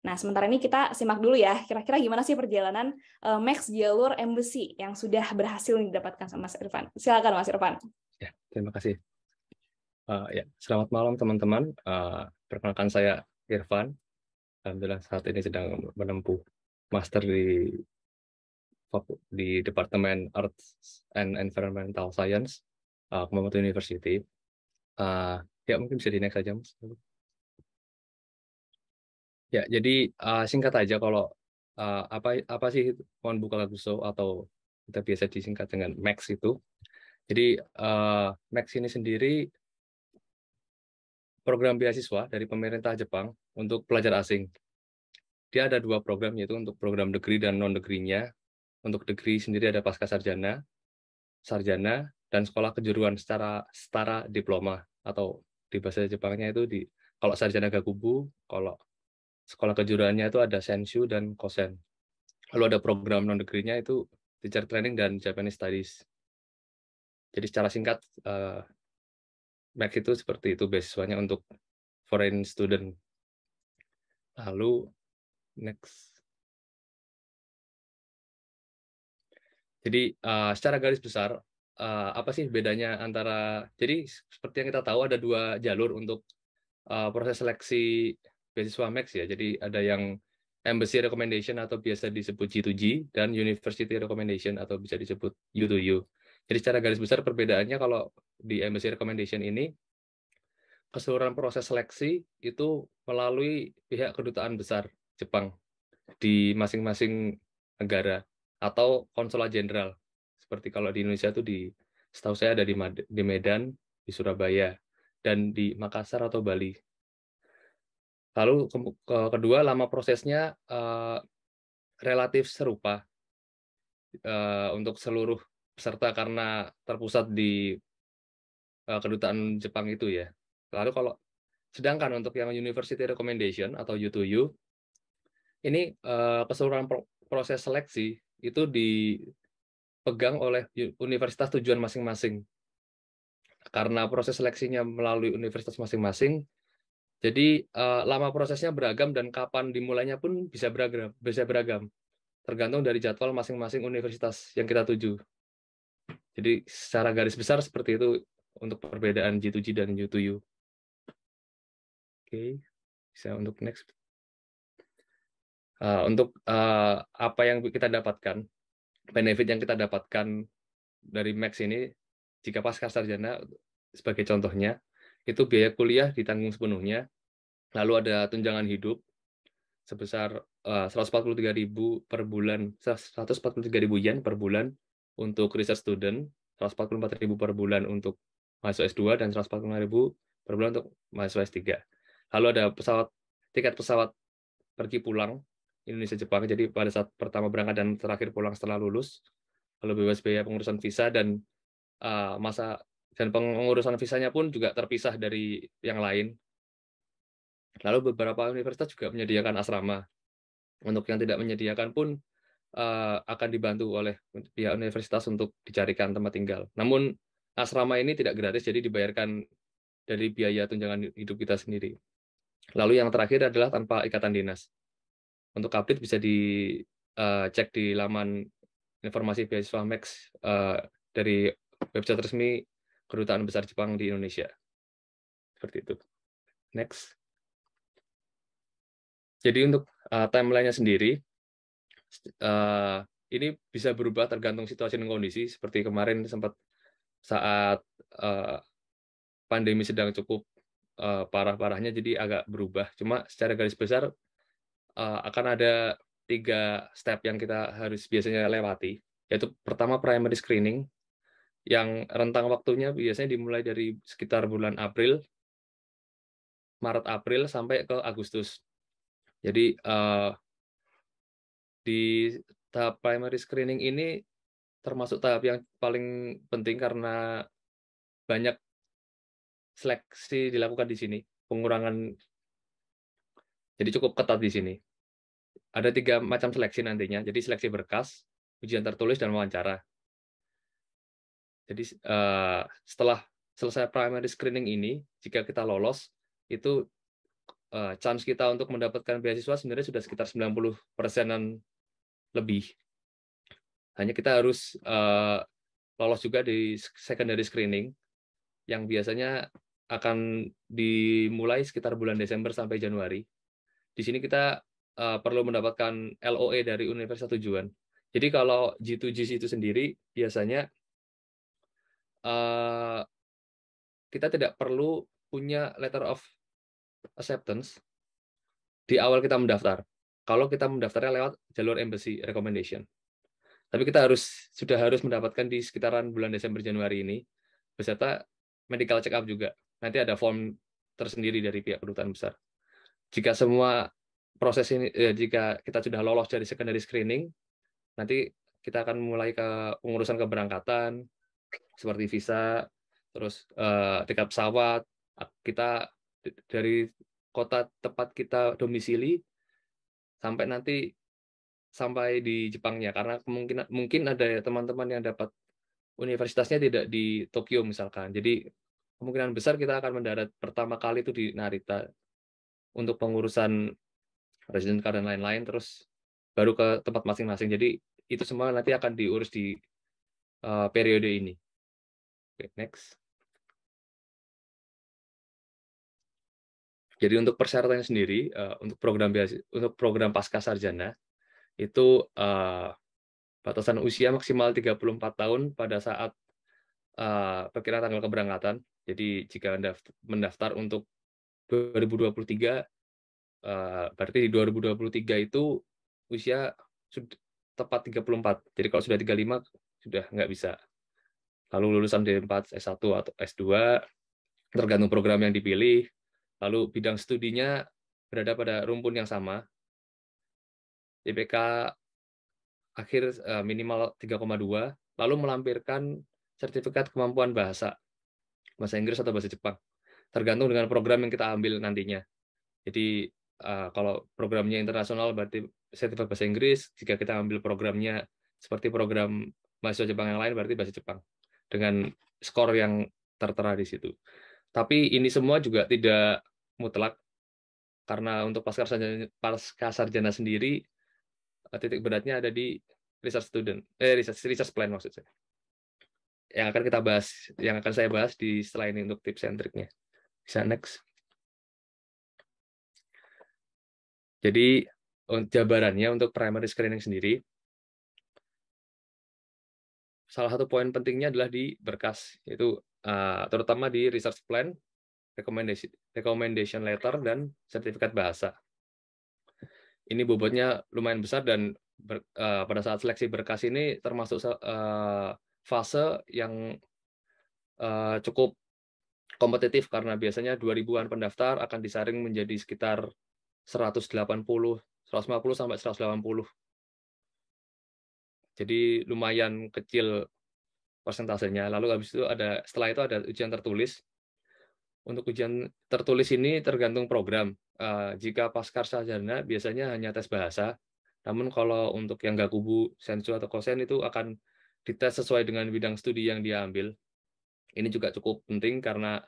Nah, sementara ini kita simak dulu ya, kira-kira gimana sih perjalanan Max jalur embassy yang sudah berhasil didapatkan sama Mas Irfan. Silakan Mas Irfan. Ya, terima kasih. Ya, selamat malam teman-teman. Perkenalkan saya Irfan. Alhamdulillah saat ini sedang menempuh master di Departemen Arts and Environmental Science, Kumamoto University. Ya, mungkin bisa di next saja, Mas. Ya, jadi singkat aja kalau apa sih Monbu Kaguso atau kita biasa disingkat dengan Max itu. Jadi Max ini sendiri program beasiswa dari pemerintah Jepang untuk pelajar asing. Dia ada dua program, yaitu untuk program degree dan non-degree-nya. Untuk degree sendiri ada pasca sarjana, sarjana, dan sekolah kejuruan secara setara diploma, atau di bahasa Jepangnya itu kalau sarjana gakubu, kalau sekolah kejuruannya itu ada senshu dan kosen. Lalu ada program non-degree-nya itu teacher training dan Japanese studies. Jadi secara singkat, MAC itu seperti itu beasiswanya untuk foreign student. Lalu next. Jadi secara garis besar apa sih bedanya antara, jadi seperti yang kita tahu ada dua jalur untuk proses seleksi beasiswa Max ya. Jadi ada yang Embassy Recommendation atau biasa disebut G2G dan University Recommendation atau bisa disebut U2U. Jadi secara garis besar perbedaannya kalau di Embassy Recommendation ini keseluruhan proses seleksi itu melalui pihak kedutaan besar Jepang di masing-masing negara atau konsulat jenderal. Seperti kalau di Indonesia itu setahu saya ada di Medan, di Surabaya, dan di Makassar atau Bali. Lalu kedua, lama prosesnya relatif serupa untuk seluruh peserta karena terpusat di kedutaan Jepang itu ya. Lalu sedangkan untuk yang University Recommendation atau U2U, ini keseluruhan proses seleksi itu dipegang oleh universitas tujuan masing-masing. Karena proses seleksinya melalui universitas masing-masing, jadi lama prosesnya beragam dan kapan dimulainya pun bisa beragam, tergantung dari jadwal masing-masing universitas yang kita tuju. Jadi secara garis besar seperti itu untuk perbedaan G2G dan U2U. Oke, bisa untuk next. Untuk apa yang kita dapatkan, benefit yang kita dapatkan dari Max ini, jika pasca sarjana, sebagai contohnya, itu biaya kuliah ditanggung sepenuhnya, lalu ada tunjangan hidup sebesar 143.000 per bulan, 143.000 yen per bulan untuk research student, 144.000 per bulan untuk mahasiswa S2, dan 145.000 per bulan untuk mahasiswa S3. Lalu ada tiket pesawat pergi pulang Indonesia Jepang, jadi pada saat pertama berangkat dan terakhir pulang setelah lulus, lalu bebas biaya pengurusan visa dan pengurusan visanya pun juga terpisah dari yang lain. Lalu beberapa universitas juga menyediakan asrama. Untuk yang tidak menyediakan pun akan dibantu oleh pihak universitas untuk dicarikan tempat tinggal. Namun asrama ini tidak gratis, jadi dibayarkan dari biaya tunjangan hidup kita sendiri. Lalu yang terakhir adalah tanpa ikatan dinas. Untuk update bisa dicek di laman informasi beasiswa Max dari website resmi Kedutaan Besar Jepang di Indonesia. Seperti itu. Next. Jadi untuk timeline-nya sendiri, ini bisa berubah tergantung situasi dan kondisi. Seperti kemarin sempat saat pandemi sedang cukup parah-parahnya, jadi agak berubah. Cuma secara garis besar akan ada 3 step yang kita harus biasanya lewati. Yaitu pertama primary screening, yang rentang waktunya biasanya dimulai dari sekitar bulan Maret-April sampai ke Agustus. Jadi di tahap primary screening ini termasuk tahap yang paling penting karena banyak seleksi dilakukan di sini, pengurangan, jadi cukup ketat di sini. Ada 3 macam seleksi nantinya, jadi seleksi berkas, ujian tertulis, dan wawancara. Jadi setelah selesai primary screening ini, jika kita lolos, itu chance kita untuk mendapatkan beasiswa sebenarnya sudah sekitar 90%-an lebih. Hanya kita harus lolos juga di secondary screening yang biasanya akan dimulai sekitar bulan Desember sampai Januari. Di sini kita perlu mendapatkan LOE dari universitas tujuan. Jadi kalau G2G itu sendiri biasanya kita tidak perlu punya letter of acceptance di awal kita mendaftar. Kalau kita mendaftarnya lewat jalur embassy recommendation. Tapi kita sudah harus mendapatkan di sekitaran bulan Desember Januari ini beserta medical check up juga. Nanti ada form tersendiri dari pihak kedutaan besar. Jika semua proses ini jika kita sudah lolos dari secondary screening, nanti kita akan mulai ke pengurusan keberangkatan seperti visa, terus tiket pesawat, kita dari kota tempat kita domisili sampai di Jepangnya, karena mungkin ada teman-teman yang dapat universitasnya tidak di Tokyo misalkan. Jadi kemungkinan besar kita akan mendarat pertama kali itu di Narita untuk pengurusan resident card dan lain-lain, terus baru ke tempat masing-masing. Jadi itu semua nanti akan diurus di periode ini. Oke, next. Jadi untuk persyaratannya sendiri untuk program pasca sarjana itu batasan usia maksimal 34 tahun pada saat perkiraan tanggal keberangkatan. Jadi jika Anda mendaftar untuk 2023, berarti di 2023 itu usia sudah tepat 34. Jadi kalau sudah 35 sudah nggak bisa. Lalu lulusan D4, S1 atau S2, tergantung program yang dipilih. Lalu bidang studinya berada pada rumpun yang sama. IPK akhir minimal 3,2, lalu melampirkan sertifikat kemampuan bahasa Inggris atau bahasa Jepang, tergantung dengan program yang kita ambil nantinya. Jadi kalau programnya internasional berarti sertifikat bahasa Inggris, jika kita ambil programnya seperti program mahasiswa Jepang yang lain berarti bahasa Jepang, dengan skor yang tertera di situ. Tapi ini semua juga tidak mutlak, karena untuk pasca sarjana sendiri titik beratnya ada di research plan maksud saya. Yang akan saya bahas di setelah ini untuk tips and triknya. Bisa next. Jadi jabarannya untuk primary screening sendiri, salah satu poin pentingnya adalah di berkas, yaitu terutama di research plan, recommendation letter, dan sertifikat bahasa. Ini bobotnya lumayan besar, dan pada saat seleksi berkas ini termasuk fase yang cukup kompetitif, karena biasanya 2000-an pendaftar akan disaring menjadi sekitar 150 sampai 180. Jadi lumayan kecil persentasenya. Lalu setelah itu ada ujian tertulis. Untuk ujian tertulis ini tergantung program. Jika pasca sarjana biasanya hanya tes bahasa. Namun kalau untuk yang gakubu, sensu atau kosen itu akan dites sesuai dengan bidang studi yang dia ambil. Ini juga cukup penting karena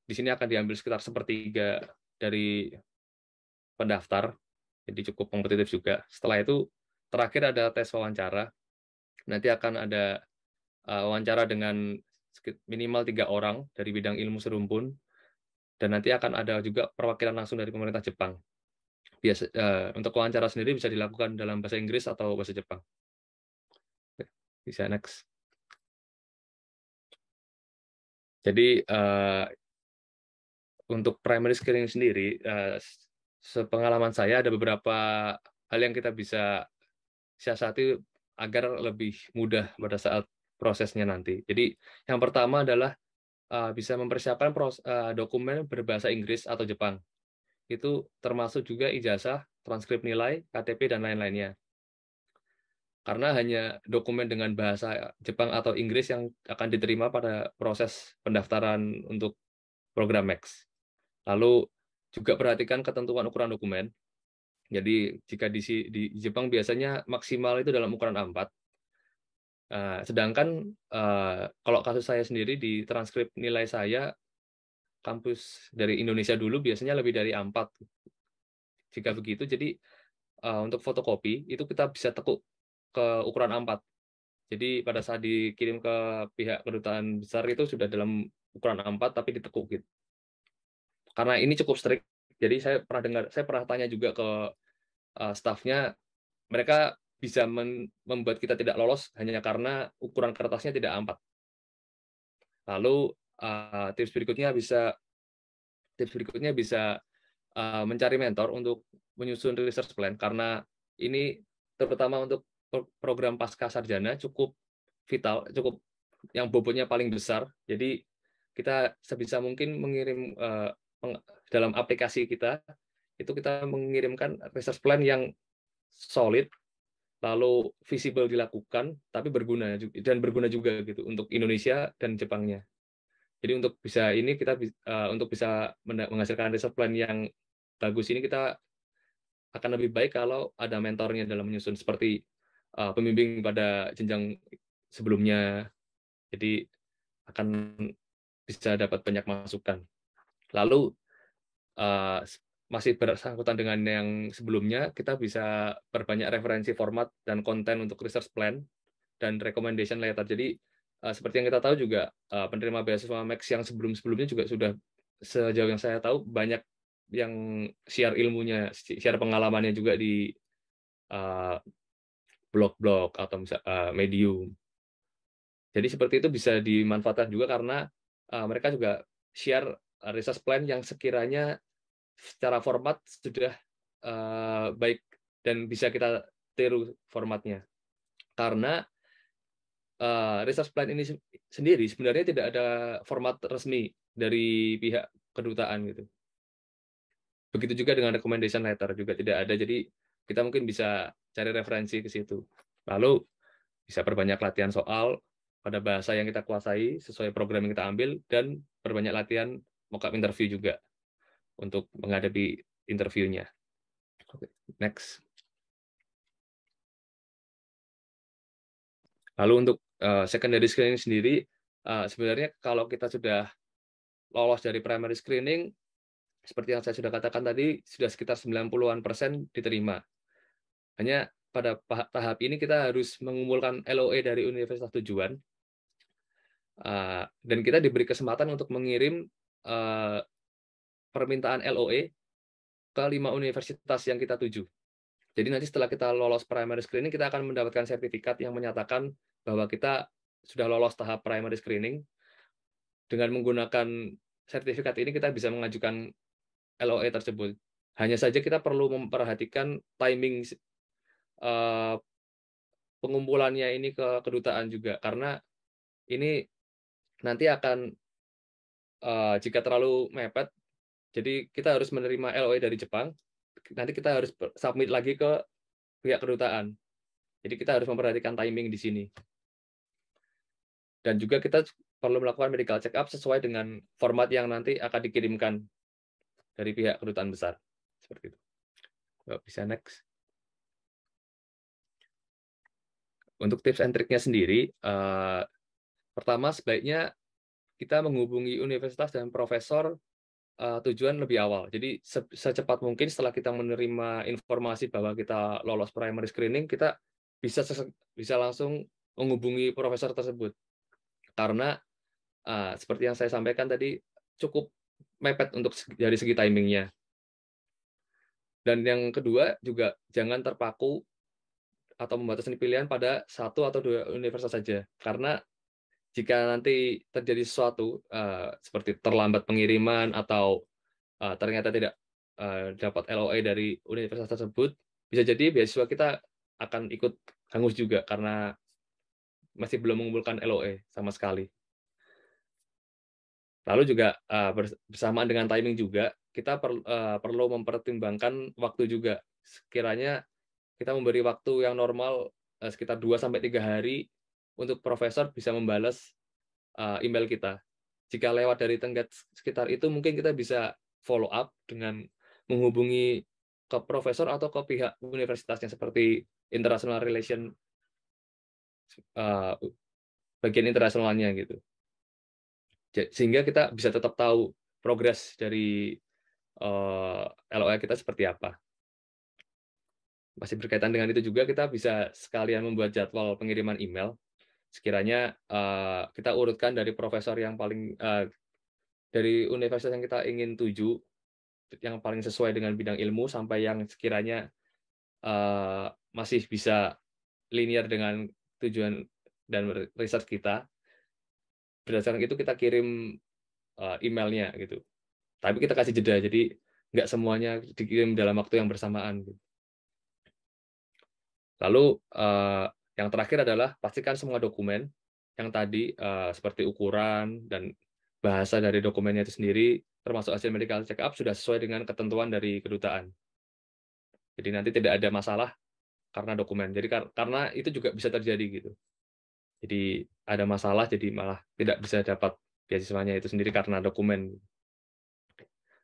di sini akan diambil sekitar 1/3 dari pendaftar. Jadi cukup kompetitif juga. Setelah itu terakhir ada tes wawancara. Nanti akan ada wawancara dengan minimal 3 orang dari bidang ilmu serumpun, dan nanti akan ada juga perwakilan langsung dari pemerintah Jepang. Untuk wawancara sendiri bisa dilakukan dalam bahasa Inggris atau bahasa Jepang. Bisa next. Jadi untuk primary screening sendiri, sepengalaman saya ada beberapa hal yang kita bisa siasati agar lebih mudah pada saat prosesnya nanti. Jadi yang pertama adalah bisa mempersiapkan dokumen berbahasa Inggris atau Jepang. Itu termasuk juga ijazah, transkrip nilai, KTP, dan lain-lainnya. Karena hanya dokumen dengan bahasa Jepang atau Inggris yang akan diterima pada proses pendaftaran untuk program Max. Lalu juga perhatikan ketentuan ukuran dokumen. Jadi jika di Jepang biasanya maksimal itu dalam ukuran A4. Sedangkan kalau kasus saya sendiri di transkrip nilai saya kampus dari Indonesia dulu biasanya lebih dari A4. Jika begitu, jadi untuk fotokopi itu kita bisa tekuk ke ukuran A4. Jadi pada saat dikirim ke pihak kedutaan besar itu sudah dalam ukuran A4 tapi ditekuk gitu. Karena ini cukup strict, jadi saya pernah tanya juga ke stafnya, mereka bisa membuat kita tidak lolos hanya karena ukuran kertasnya tidak A4. Lalu tips berikutnya bisa mencari mentor untuk menyusun research plan, karena ini terutama untuk program pasca sarjana cukup vital, cukup yang bobotnya paling besar. Jadi kita sebisa mungkin mengirim dalam aplikasi kita itu kita mengirimkan research plan yang solid, lalu visible dilakukan, tapi berguna juga gitu untuk Indonesia dan Jepangnya. Jadi untuk bisa ini kita untuk bisa menghasilkan research plan yang bagus ini kita akan lebih baik kalau ada mentornya dalam menyusun, seperti pembimbing pada jenjang sebelumnya. Jadi akan bisa dapat banyak masukan. Lalu masih bersangkutan dengan yang sebelumnya, kita bisa perbanyak referensi format dan konten untuk research plan dan recommendation letter. Jadi seperti yang kita tahu juga, penerima beasiswa Max yang sebelum-sebelumnya juga sudah, sejauh yang saya tahu, banyak yang share ilmunya, share pengalamannya juga di blog-blog atau Medium. Jadi seperti itu bisa dimanfaatkan juga karena mereka juga share research plan yang sekiranya secara format sudah baik dan bisa kita tiru formatnya. Karena research plan ini sendiri sebenarnya tidak ada format resmi dari pihak kedutaan gitu. Begitu juga dengan recommendation letter juga tidak ada. Jadi kita mungkin bisa cari referensi ke situ. Lalu bisa perbanyak latihan soal pada bahasa yang kita kuasai sesuai program yang kita ambil, dan perbanyak latihan mock-up interview juga untuk menghadapi interviewnya. Oke, next. Lalu untuk secondary screening sendiri, sebenarnya kalau kita sudah lolos dari primary screening, seperti yang saya sudah katakan tadi, sudah sekitar 90% diterima. Hanya pada tahap ini kita harus mengumpulkan LOE dari universitas tujuan, dan kita diberi kesempatan untuk mengirim permintaan LOE ke 5 universitas yang kita tuju. Jadi nanti setelah kita lolos primary screening, kita akan mendapatkan sertifikat yang menyatakan bahwa kita sudah lolos tahap primary screening. Dengan menggunakan sertifikat ini, kita bisa mengajukan LOE tersebut. Hanya saja kita perlu memperhatikan timing pengumpulannya ini ke kedutaan juga, karena ini nanti akan jika terlalu mepet, jadi kita harus menerima LOE dari Jepang, nanti kita harus submit lagi ke pihak kedutaan. Jadi kita harus memperhatikan timing di sini. Dan juga kita perlu melakukan medical check up sesuai dengan format yang nanti akan dikirimkan dari pihak kedutaan besar. Seperti itu. Bisa next. Untuk tips and triknya sendiri, pertama sebaiknya kita menghubungi universitas dan profesor tujuan lebih awal. Jadi secepat mungkin setelah kita menerima informasi bahwa kita lolos primary screening, kita bisa langsung menghubungi profesor tersebut. Karena seperti yang saya sampaikan tadi, cukup mepet untuk dari segi timingnya. Dan yang kedua juga jangan terpaku atau membatasi pilihan pada 1 atau 2 universitas saja. Karena jika nanti terjadi sesuatu seperti terlambat pengiriman atau ternyata tidak dapat LOE dari universitas tersebut, bisa jadi beasiswa kita akan ikut hangus juga karena masih belum mengumpulkan LOE sama sekali. Lalu juga bersamaan dengan timing juga, kita perlu mempertimbangkan waktu juga. Sekiranya kita memberi waktu yang normal sekitar 2-3 hari untuk profesor bisa membalas email kita. Jika lewat dari tenggat sekitar itu, mungkin kita bisa follow up dengan menghubungi ke profesor atau ke pihak universitasnya seperti international relation, bagian internasionalnya gitu. Sehingga kita bisa tetap tahu progres dari LOE kita seperti apa. Masih berkaitan dengan itu juga, kita bisa sekalian membuat jadwal pengiriman email. Sekiranya kita urutkan dari profesor yang paling dari universitas yang kita ingin tuju, yang paling sesuai dengan bidang ilmu, sampai yang sekiranya masih bisa linear dengan tujuan dan riset kita. Berdasarkan itu kita kirim emailnya gitu. Tapi kita kasih jeda, jadi nggak semuanya dikirim dalam waktu yang bersamaan. Lalu yang terakhir adalah pastikan semua dokumen yang tadi seperti ukuran dan bahasa dari dokumennya itu sendiri, termasuk hasil medical check up, sudah sesuai dengan ketentuan dari kedutaan. Jadi nanti tidak ada masalah karena dokumen. Jadi karena itu juga bisa terjadi gitu. Jadi ada masalah, jadi malah tidak bisa dapat beasiswanya itu sendiri karena dokumen.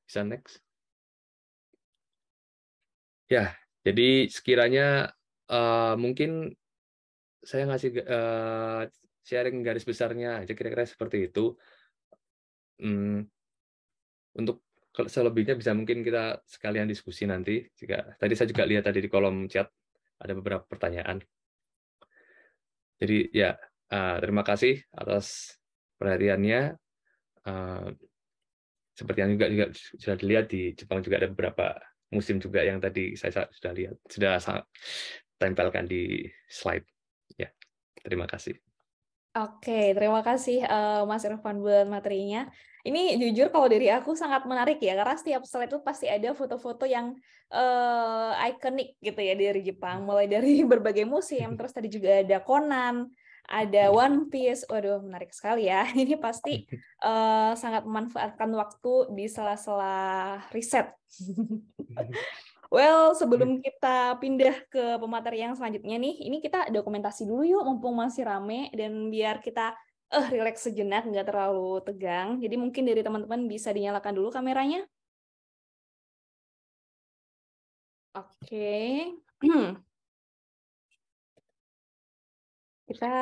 Bisa next. Ya, jadi sekiranya mungkin saya ngasih sharing garis besarnya aja kira-kira seperti itu. Untuk selebihnya bisa mungkin kita sekalian diskusi nanti. Jika tadi saya juga lihat tadi di kolom chat ada beberapa pertanyaan. Jadi ya terima kasih atas perhatiannya. Seperti yang juga sudah dilihat di Jepang juga ada beberapa musim juga yang tadi saya sudah lihat, sudah tempelkan di slide. Ya, terima kasih. Oke, terima kasih Mas Irfan buat materinya. Ini jujur kalau dari aku sangat menarik ya, karena setiap slide itu pasti ada foto-foto yang ikonik gitu ya dari Jepang, mulai dari berbagai musim, terus tadi juga ada Conan, ada One Piece. Waduh, menarik sekali ya. Ini pasti sangat memanfaatkan waktu di sela-sela riset. Well, sebelum kita pindah ke pemateri yang selanjutnya nih, ini kita dokumentasi dulu yuk, mumpung masih rame, dan biar kita relax sejenak, nggak terlalu tegang. Jadi mungkin dari teman-teman bisa dinyalakan dulu kameranya. Oke. Kita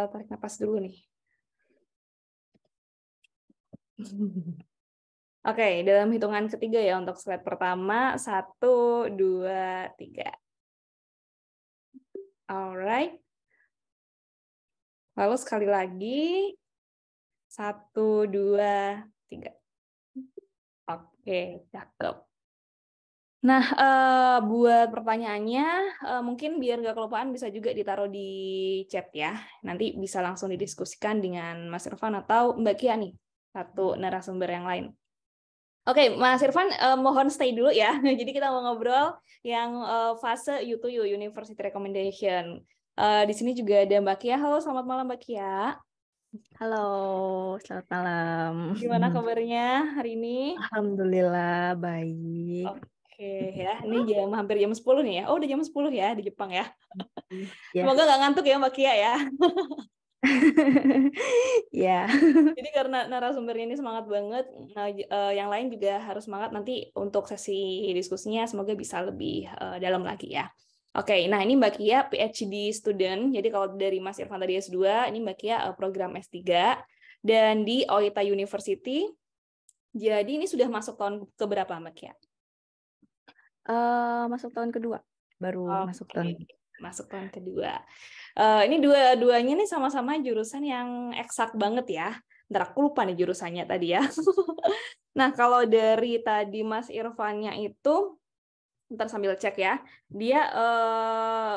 tarik napas dulu nih. Oke, dalam hitungan ketiga ya untuk slide pertama. 1, 2, 3. Alright. Lalu sekali lagi. 1, 2, 3. Oke, cakep. Nah, buat pertanyaannya, mungkin biar nggak kelupaan bisa juga ditaruh di chat ya. Nanti bisa langsung didiskusikan dengan Mas Irfan atau Mbak Kia nih, satu narasumber yang lain. Oke, Mas Irfan, mohon stay dulu ya. Jadi kita mau ngobrol yang fase U2U, University Recommendation. Di sini juga ada Mbak Kia. Halo, selamat malam Mbak Kia. Halo, selamat malam. Gimana kabarnya hari ini? Alhamdulillah, baik. Oke ya, ini hampir jam 10 nih ya. Oh, udah jam 10 ya di Jepang ya. Ya. Semoga nggak ngantuk ya Mbak Kia ya. Ya. Jadi karena narasumbernya ini semangat banget, yang lain juga harus semangat nanti untuk sesi diskusinya, semoga bisa lebih dalam lagi ya. Oke, nah ini Mbak Kia PhD student, jadi kalau dari Mas Irfan tadi S2, ini Mbak Kia program S3, dan di Oita University. Jadi ini sudah masuk tahun keberapa Mbak Kia? Masuk tahun kedua, baru masuk tahun kedua. Ini dua-duanya nih sama-sama jurusan yang eksak banget ya. Ntar aku lupa nih jurusannya tadi ya. Nah, kalau dari tadi Mas Irfannya itu, ntar sambil cek ya. Dia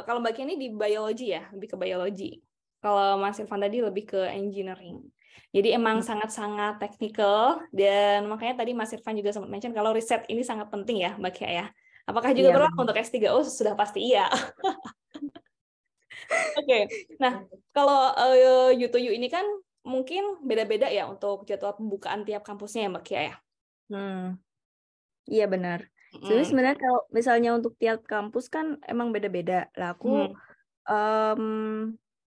kalau Mbak Kia ini di biologi ya, lebih ke biologi. Kalau Mas Irfan tadi lebih ke engineering. Jadi emang sangat-sangat teknikal, dan makanya tadi Mas Irfan juga sempat mention kalau riset ini sangat penting ya Mbak Kia ya. Apakah juga berlaku untuk S3? Oh, sudah pasti iya. Oke. Nah, kalau U2U ini kan mungkin beda-beda ya untuk jadwal pembukaan tiap kampusnya ya Mbak Kia ya? Iya benar. Sebenarnya kalau misalnya untuk tiap kampus kan emang beda-beda. Lah aku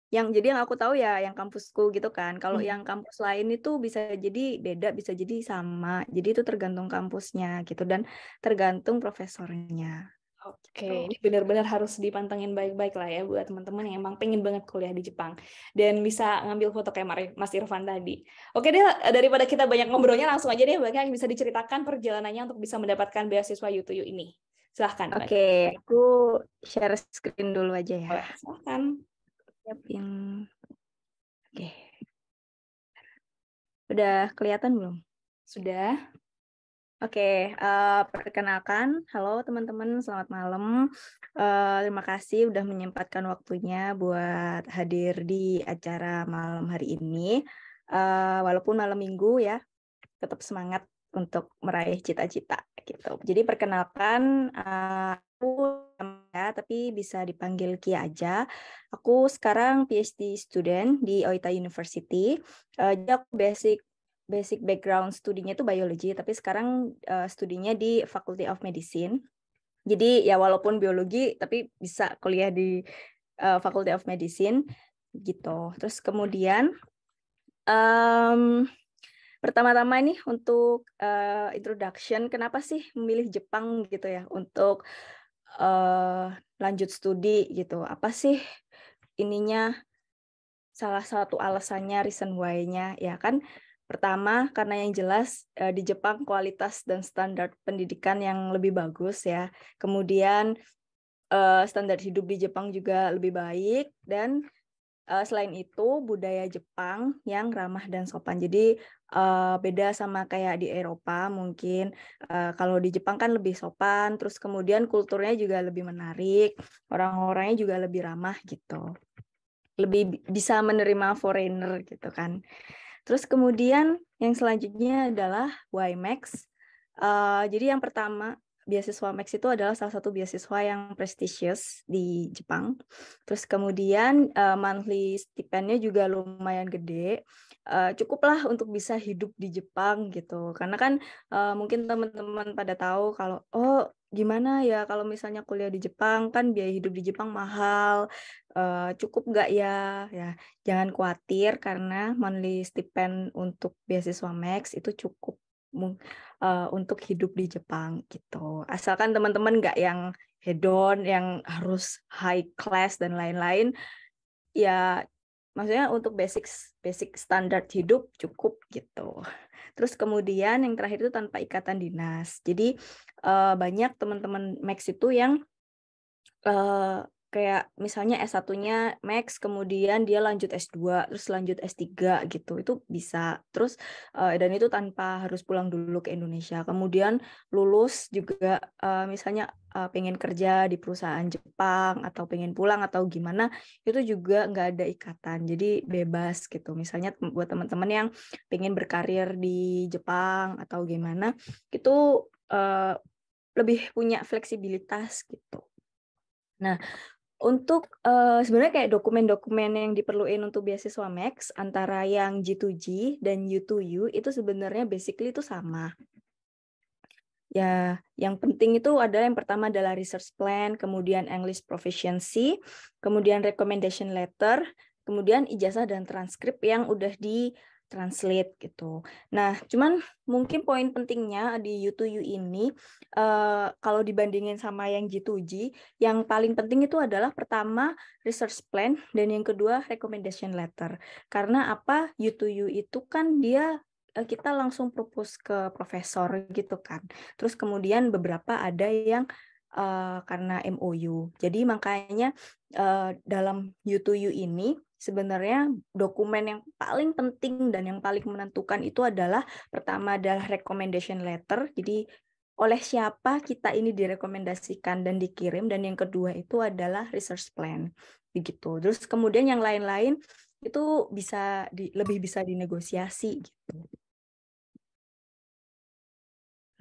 yang aku tahu ya yang kampusku gitu kan. Kalau yang kampus lain itu bisa jadi beda, bisa jadi sama. Jadi itu tergantung kampusnya gitu dan tergantung profesornya. Oke, ini benar-benar harus dipantengin baik-baik lah ya buat teman-teman yang emang pengen banget kuliah di Jepang dan bisa ngambil foto kayak Mas Irfan tadi. Oke deh, daripada kita banyak ngobrolnya, langsung aja deh Mbak yang bisa diceritakan perjalanannya untuk bisa mendapatkan beasiswa U2U ini. Silahkan Mbak. Oke, aku share screen dulu aja ya. Boleh, silahkan. Siapin. Oke. Udah kelihatan belum? Sudah. Oke, perkenalkan, halo teman-teman, selamat malam. Terima kasih udah menyempatkan waktunya buat hadir di acara malam hari ini. Walaupun malam minggu ya, tetap semangat untuk meraih cita-cita gitu. Jadi perkenalkan, aku ya, tapi bisa dipanggil Kia aja. Aku sekarang PhD student di Oita University. Jadi aku basic background studinya itu biologi, tapi sekarang studinya di Faculty of Medicine. Jadi ya walaupun biologi, tapi bisa kuliah di Faculty of Medicine gitu. Terus kemudian pertama-tama nih untuk introduction, kenapa sih memilih Jepang gitu ya untuk lanjut studi gitu? Apa sih ininya? Salah satu alasannya, reason why-nya ya kan? Pertama, karena yang jelas di Jepang kualitas dan standar pendidikan yang lebih bagus ya. Kemudian standar hidup di Jepang juga lebih baik, dan selain itu budaya Jepang yang ramah dan sopan. Jadi beda sama kayak di Eropa mungkin. Kalau di Jepang kan lebih sopan, terus kemudian kulturnya juga lebih menarik, orang-orangnya juga lebih ramah gitu. Lebih bisa menerima foreigner gitu kan. Terus kemudian yang selanjutnya adalah WiMax. Jadi yang pertama, beasiswa Max itu adalah salah satu beasiswa yang prestisius di Jepang. Terus kemudian monthly stipendnya juga lumayan gede. Cukuplah untuk bisa hidup di Jepang gitu. Karena kan mungkin teman-teman pada tahu kalau gimana ya kalau misalnya kuliah di Jepang, kan biaya hidup di Jepang mahal. Cukup nggak ya? Ya, jangan khawatir karena monthly stipend untuk beasiswa Max itu cukup untuk hidup di Jepang gitu. Asalkan teman-teman nggak yang hedon, yang harus high class dan lain-lain, ya maksudnya untuk basic standar hidup cukup gitu. Terus kemudian yang terakhir itu tanpa ikatan dinas. Jadi banyak teman-teman Max itu yang kayak misalnya S1-nya Max, kemudian dia lanjut S2, terus lanjut S3 gitu, itu bisa. Terus dan itu tanpa harus pulang dulu ke Indonesia. Kemudian lulus juga misalnya pengen kerja di perusahaan Jepang atau pengen pulang atau gimana, itu juga nggak ada ikatan. Jadi bebas gitu. Misalnya buat teman-teman yang pengen berkarir di Jepang atau gimana, itu lebih punya fleksibilitas gitu. Nah, untuk sebenarnya kayak dokumen-dokumen yang diperluin untuk beasiswa Max antara yang G2G dan U2U itu sebenarnya basically itu sama. Ya, yang penting itu adalah yang pertama adalah research plan, kemudian English proficiency, kemudian recommendation letter, kemudian ijazah dan transkrip yang udah di-translate gitu. Nah, cuman mungkin poin pentingnya di U2U ini kalau dibandingin sama yang G2G, yang paling penting itu adalah pertama research plan dan yang kedua recommendation letter. Karena apa? U2U itu kan dia kita langsung propose ke profesor gitu kan. Terus kemudian beberapa ada yang karena MOU. Jadi makanya dalam U2U ini sebenarnya dokumen yang paling penting dan yang paling menentukan itu adalah pertama adalah recommendation letter. Jadi oleh siapa kita ini direkomendasikan dan dikirim, dan yang kedua itu adalah research plan begitu. Terus kemudian yang lain-lain itu bisa lebih bisa dinegosiasi gitu.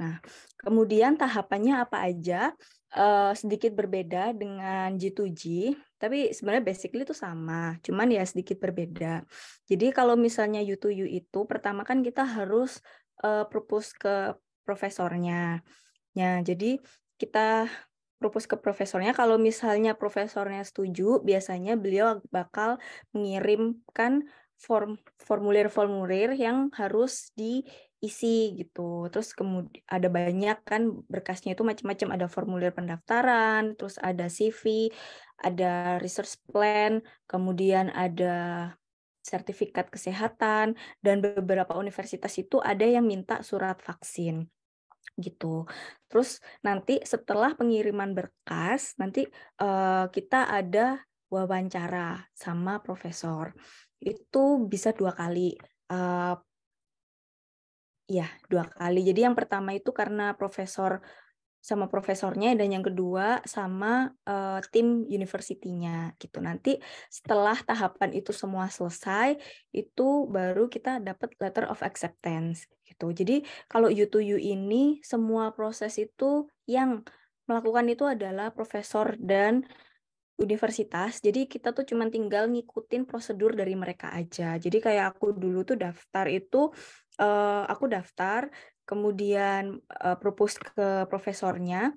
Nah, kemudian tahapannya apa aja? Sedikit berbeda dengan G2G, tapi sebenarnya basically itu sama, cuman ya sedikit berbeda. Jadi kalau misalnya U2U itu, pertama kan kita harus propose ke profesornya. Ya, jadi kita propose ke profesornya, kalau misalnya profesornya setuju, biasanya beliau bakal mengirimkan formulir-formulir yang harus di isi gitu. Terus kemudian ada banyak kan berkasnya itu macam-macam, ada formulir pendaftaran, terus ada CV, ada research plan, kemudian ada sertifikat kesehatan, dan beberapa universitas itu ada yang minta surat vaksin gitu. Terus nanti setelah pengiriman berkas, nanti kita ada wawancara sama profesor. Itu bisa 2 kali. Ya, 2 kali. Jadi yang pertama itu karena sama profesornya, dan yang kedua sama tim university-nya gitu. Nanti setelah tahapan itu semua selesai, itu baru kita dapat letter of acceptance gitu. Jadi kalau U2U ini semua proses itu yang melakukan itu adalah profesor dan universitas. Jadi kita tuh cuma tinggal ngikutin prosedur dari mereka aja. Jadi kayak aku dulu tuh daftar itu, aku daftar, kemudian propose ke profesornya.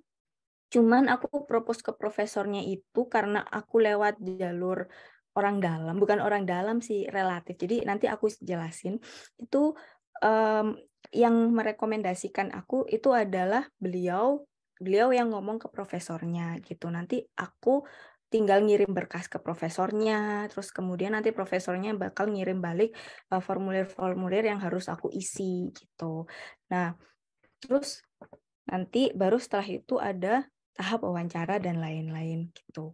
Cuman aku propose ke profesornya itu karena aku lewat jalur orang dalam, bukan orang dalam sih, relatif. Jadi nanti aku jelasin. Itu yang merekomendasikan aku itu adalah beliau yang ngomong ke profesornya gitu. Nanti aku tinggal ngirim berkas ke profesornya, terus kemudian nanti profesornya bakal ngirim balik formulir-formulir yang harus aku isi gitu. Nah, terus nanti baru setelah itu ada tahap wawancara dan lain-lain gitu.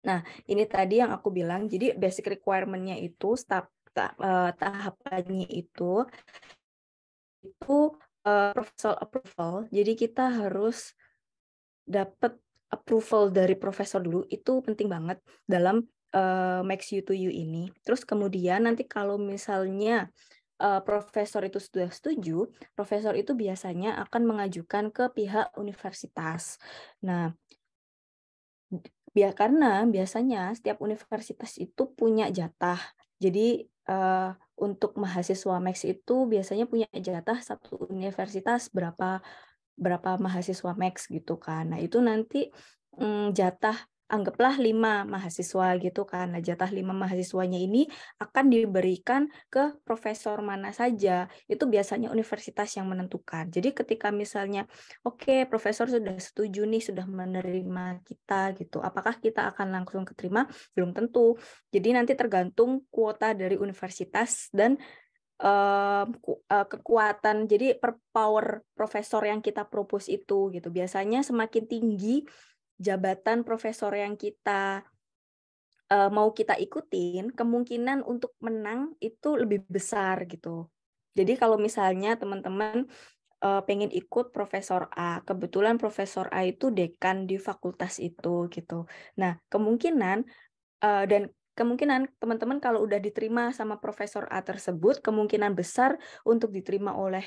Nah, ini tadi yang aku bilang, jadi basic requirement-nya itu, tahapannya itu professional approval. Jadi kita harus dapat approval dari profesor dulu, itu penting banget dalam Max U2U ini. Terus kemudian nanti kalau misalnya profesor itu sudah setuju, profesor itu biasanya akan mengajukan ke pihak universitas. Nah, karena biasanya setiap universitas itu punya jatah. Jadi untuk mahasiswa Max itu biasanya punya jatah satu universitas berapa mahasiswa Max gitu kan. Nah, itu nanti jatah anggaplah 5 mahasiswa gitu kan. Nah, jatah 5 mahasiswanya ini akan diberikan ke profesor mana saja. Itu biasanya universitas yang menentukan. Jadi ketika misalnya oke, profesor sudah setuju nih, sudah menerima kita gitu. Apakah kita akan langsung keterima? Belum tentu. Jadi nanti tergantung kuota dari universitas dan kekuatan, jadi power profesor yang kita propose itu gitu. Biasanya semakin tinggi jabatan profesor yang kita mau kita ikutin, kemungkinan untuk menang itu lebih besar gitu. Jadi kalau misalnya teman-teman pengen ikut profesor A, kebetulan profesor A itu dekan di fakultas itu gitu. Nah, kemungkinan teman-teman kalau udah diterima sama profesor A tersebut, kemungkinan besar untuk diterima oleh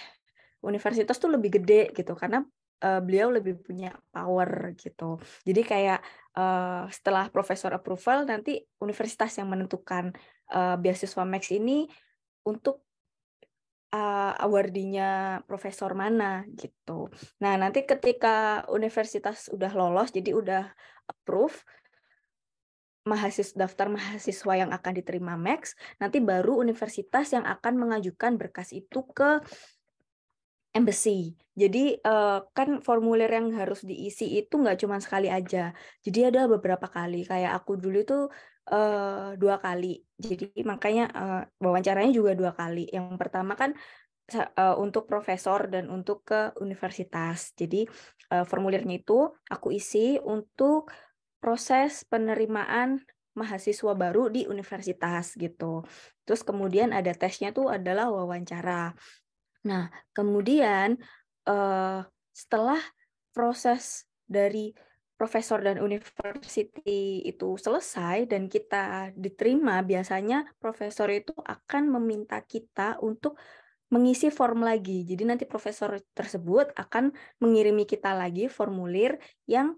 universitas tuh lebih gede gitu, karena beliau lebih punya power gitu. Jadi kayak setelah profesor approval, nanti universitas yang menentukan beasiswa Max ini untuk awardee-nya profesor mana gitu. Nah, nanti ketika universitas udah lolos, jadi udah approve daftar mahasiswa yang akan diterima Max, nanti baru universitas yang akan mengajukan berkas itu ke embassy. Jadi kan formulir yang harus diisi itu nggak cuma sekali aja. Jadi ada beberapa kali. Kayak aku dulu itu 2 kali. Jadi makanya wawancaranya juga 2 kali. Yang pertama kan untuk profesor dan untuk ke universitas. Jadi formulirnya itu aku isi untuk proses penerimaan mahasiswa baru di universitas gitu. Terus kemudian ada tesnya tuh adalah wawancara. Nah, kemudian setelah proses dari profesor dan university itu selesai dan kita diterima, biasanya profesor itu akan meminta kita untuk mengisi form lagi. Jadi nanti profesor tersebut akan mengirimi kita lagi formulir yang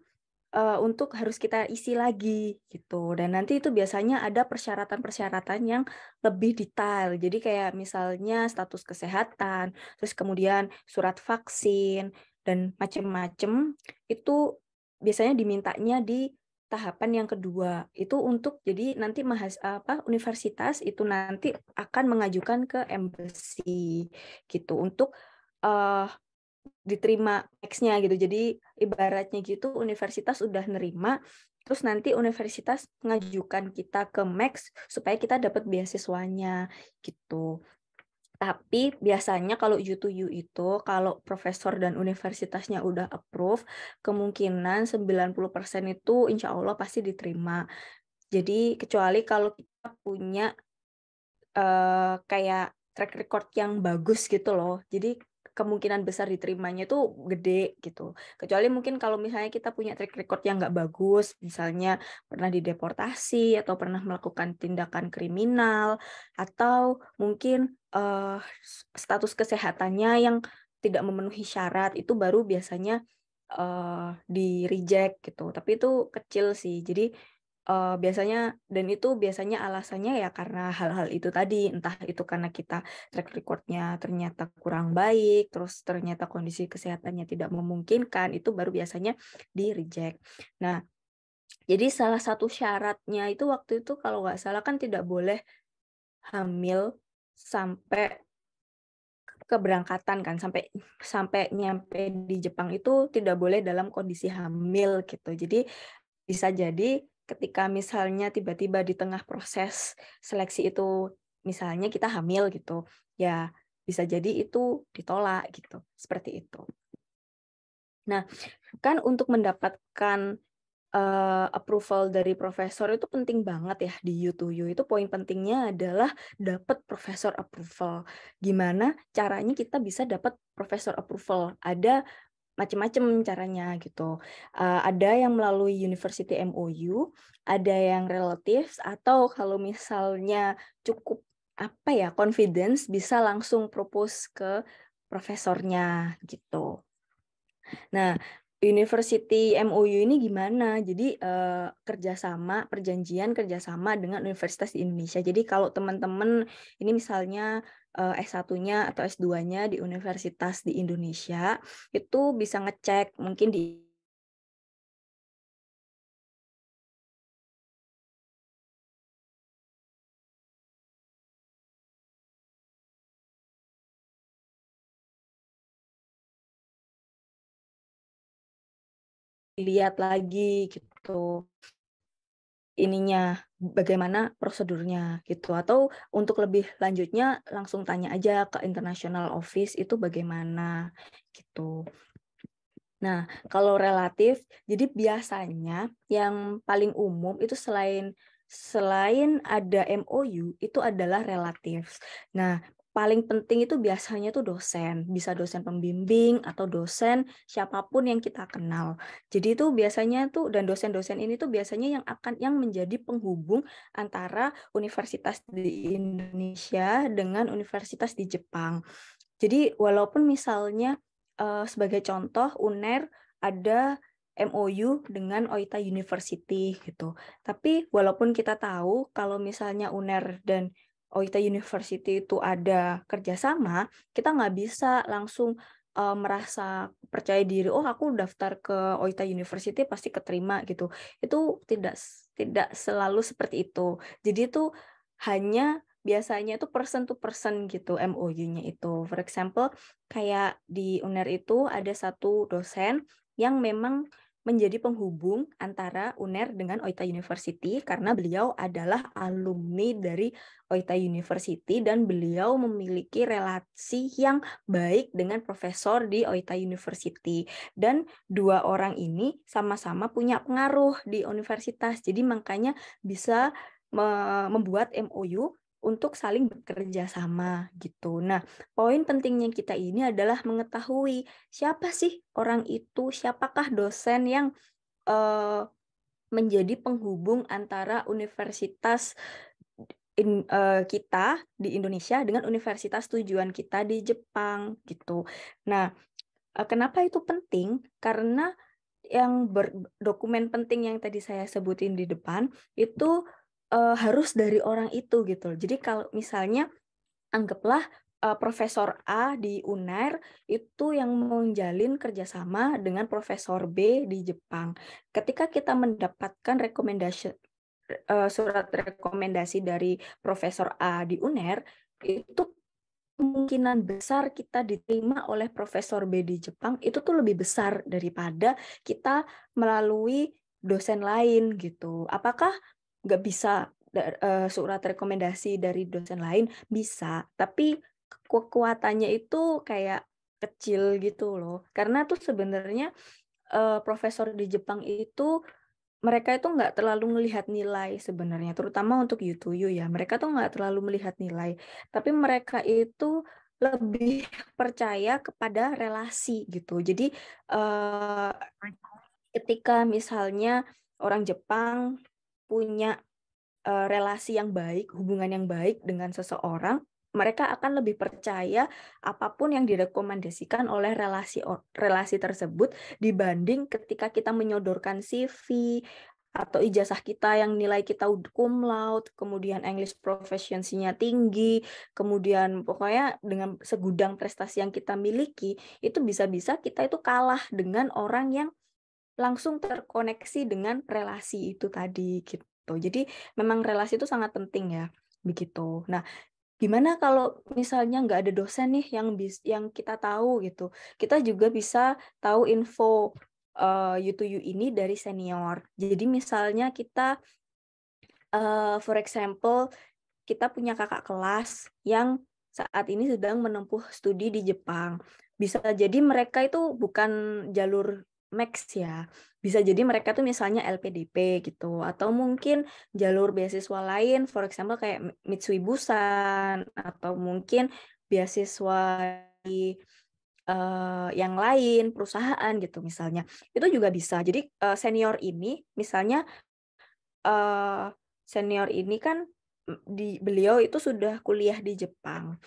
untuk harus kita isi lagi gitu. Dan nanti itu biasanya ada persyaratan-persyaratan yang lebih detail. Jadi kayak misalnya status kesehatan, terus kemudian surat vaksin dan macam-macam, itu biasanya dimintanya di tahapan yang kedua itu untuk jadi nanti universitas itu nanti akan mengajukan ke embassy gitu untuk diterima Max-nya gitu. Jadi ibaratnya gitu universitas udah nerima, terus nanti universitas mengajukan kita ke Max supaya kita dapat beasiswanya gitu. Tapi biasanya kalau U2U itu, kalau profesor dan universitasnya udah approve, kemungkinan 90% itu insya Allah pasti diterima. Jadi kecuali kalau kita punya kayak track record yang bagus gitu loh. Jadi kemungkinan besar diterimanya itu gede gitu. Kecuali mungkin kalau misalnya kita punya track record yang nggak bagus, misalnya pernah dideportasi atau pernah melakukan tindakan kriminal, atau mungkin status kesehatannya yang tidak memenuhi syarat, itu baru biasanya di reject gitu. Tapi itu kecil sih. Jadi biasanya alasannya ya karena hal-hal itu tadi, entah itu karena kita track record-nya ternyata kurang baik, terus ternyata kondisi kesehatannya tidak memungkinkan, itu baru biasanya di reject. Nah, jadi salah satu syaratnya itu waktu itu kalau nggak salah kan tidak boleh hamil sampai keberangkatan kan, sampai nyampe di Jepang itu tidak boleh dalam kondisi hamil gitu. Jadi bisa jadi ketika misalnya tiba-tiba di tengah proses seleksi itu misalnya kita hamil gitu, ya bisa jadi itu ditolak gitu, seperti itu. Nah, kan untuk mendapatkan approval dari profesor itu penting banget ya di U2U. Itu poin pentingnya adalah dapat profesor approval. Gimana caranya kita bisa dapat profesor approval? Ada macam-macam caranya gitu. Ada yang melalui University MOU, ada yang relatif, atau kalau misalnya cukup confidence bisa langsung propose ke profesornya gitu. Nah, University MOU ini gimana? Jadi perjanjian kerjasama dengan universitas di Indonesia. Jadi kalau teman-teman ini misalnya S1-nya atau S2-nya di universitas di Indonesia, itu bisa ngecek mungkin dilihat lagi gitu ininya bagaimana prosedurnya gitu, atau untuk lebih lanjutnya langsung tanya aja ke international office itu bagaimana gitu. Nah, kalau relatif, jadi biasanya yang paling umum itu selain ada MOU itu adalah relatif. Nah, paling penting itu biasanya tuh dosen, bisa dosen pembimbing atau dosen siapapun yang kita kenal. Jadi itu biasanya tuh, dan dosen-dosen ini tuh biasanya yang menjadi penghubung antara universitas di Indonesia dengan universitas di Jepang. Jadi walaupun misalnya sebagai contoh UNER ada MOU dengan Oita University gitu. Tapi walaupun kita tahu kalau misalnya UNER dan Oita University itu ada kerjasama, kita nggak bisa langsung merasa percaya diri, oh aku daftar ke Oita University pasti keterima gitu. Itu tidak selalu seperti itu. Jadi itu hanya biasanya itu person to person gitu MOU-nya itu. For example, kayak di UNER itu ada satu dosen yang memang menjadi penghubung antara UNER dengan Oita University karena beliau adalah alumni dari Oita University dan beliau memiliki relasi yang baik dengan profesor di Oita University. Dan dua orang ini sama-sama punya pengaruh di universitas. Jadi makanya bisa membuat MOU untuk saling bekerja sama gitu. Nah, poin pentingnya kita ini adalah mengetahui siapa sih orang itu, siapakah dosen yang menjadi penghubung antara universitas kita di Indonesia dengan universitas tujuan kita di Jepang gitu. Nah, kenapa itu penting? Karena yang dokumen penting yang tadi saya sebutin di depan itu harus dari orang itu gitu. Jadi kalau misalnya anggaplah Profesor A di UNER itu yang menjalin kerjasama dengan Profesor B di Jepang. Ketika kita mendapatkan surat rekomendasi dari Profesor A di UNER, itu kemungkinan besar kita diterima oleh Profesor B di Jepang itu tuh lebih besar daripada kita melalui dosen lain gitu. Apakah nggak bisa surat rekomendasi dari dosen lain? Bisa, tapi kekuatannya itu kayak kecil gitu loh. Karena tuh sebenarnya profesor di Jepang itu mereka itu nggak terlalu melihat nilai sebenarnya, terutama untuk U2U ya. Mereka tuh nggak terlalu melihat nilai, tapi mereka itu lebih percaya kepada relasi gitu. Jadi ketika misalnya orang Jepang punya relasi yang baik, hubungan yang baik dengan seseorang, mereka akan lebih percaya apapun yang direkomendasikan oleh relasi tersebut dibanding ketika kita menyodorkan CV atau ijazah kita yang nilai kita cum laude, kemudian English proficiency-nya tinggi, kemudian pokoknya dengan segudang prestasi yang kita miliki, itu bisa-bisa kita itu kalah dengan orang yang langsung terkoneksi dengan relasi itu tadi gitu. Jadi memang relasi itu sangat penting ya, begitu. Nah, gimana kalau misalnya nggak ada dosen nih yang kita tahu gitu. Kita juga bisa tahu info U2U ini dari senior. Jadi misalnya kita for example kita punya kakak kelas yang saat ini sedang menempuh studi di Jepang. Bisa jadi mereka itu bukan jalur Max ya. Bisa jadi mereka tuh misalnya LPDP gitu. Atau mungkin jalur beasiswa lain, for example kayak Mitsui Bussan, atau mungkin beasiswa di yang lain, perusahaan gitu misalnya. Itu juga bisa. Jadi senior ini misalnya senior ini kan beliau itu sudah kuliah di Jepang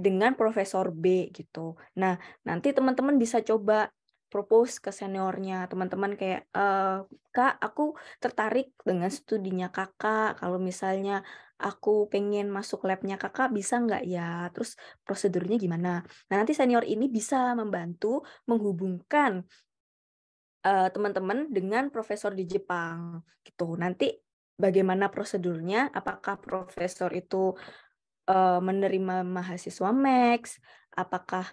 dengan Profesor B gitu. Nah, nanti teman-teman bisa coba propose ke seniornya, teman-teman kayak, Kak, aku tertarik dengan studinya kakak, kalau misalnya aku pengen masuk labnya kakak, bisa nggak ya? Terus prosedurnya gimana? Nah, nanti senior ini bisa membantu menghubungkan teman-teman dengan profesor di Jepang gitu. Nanti bagaimana prosedurnya? Apakah profesor itu menerima mahasiswa Max? Apakah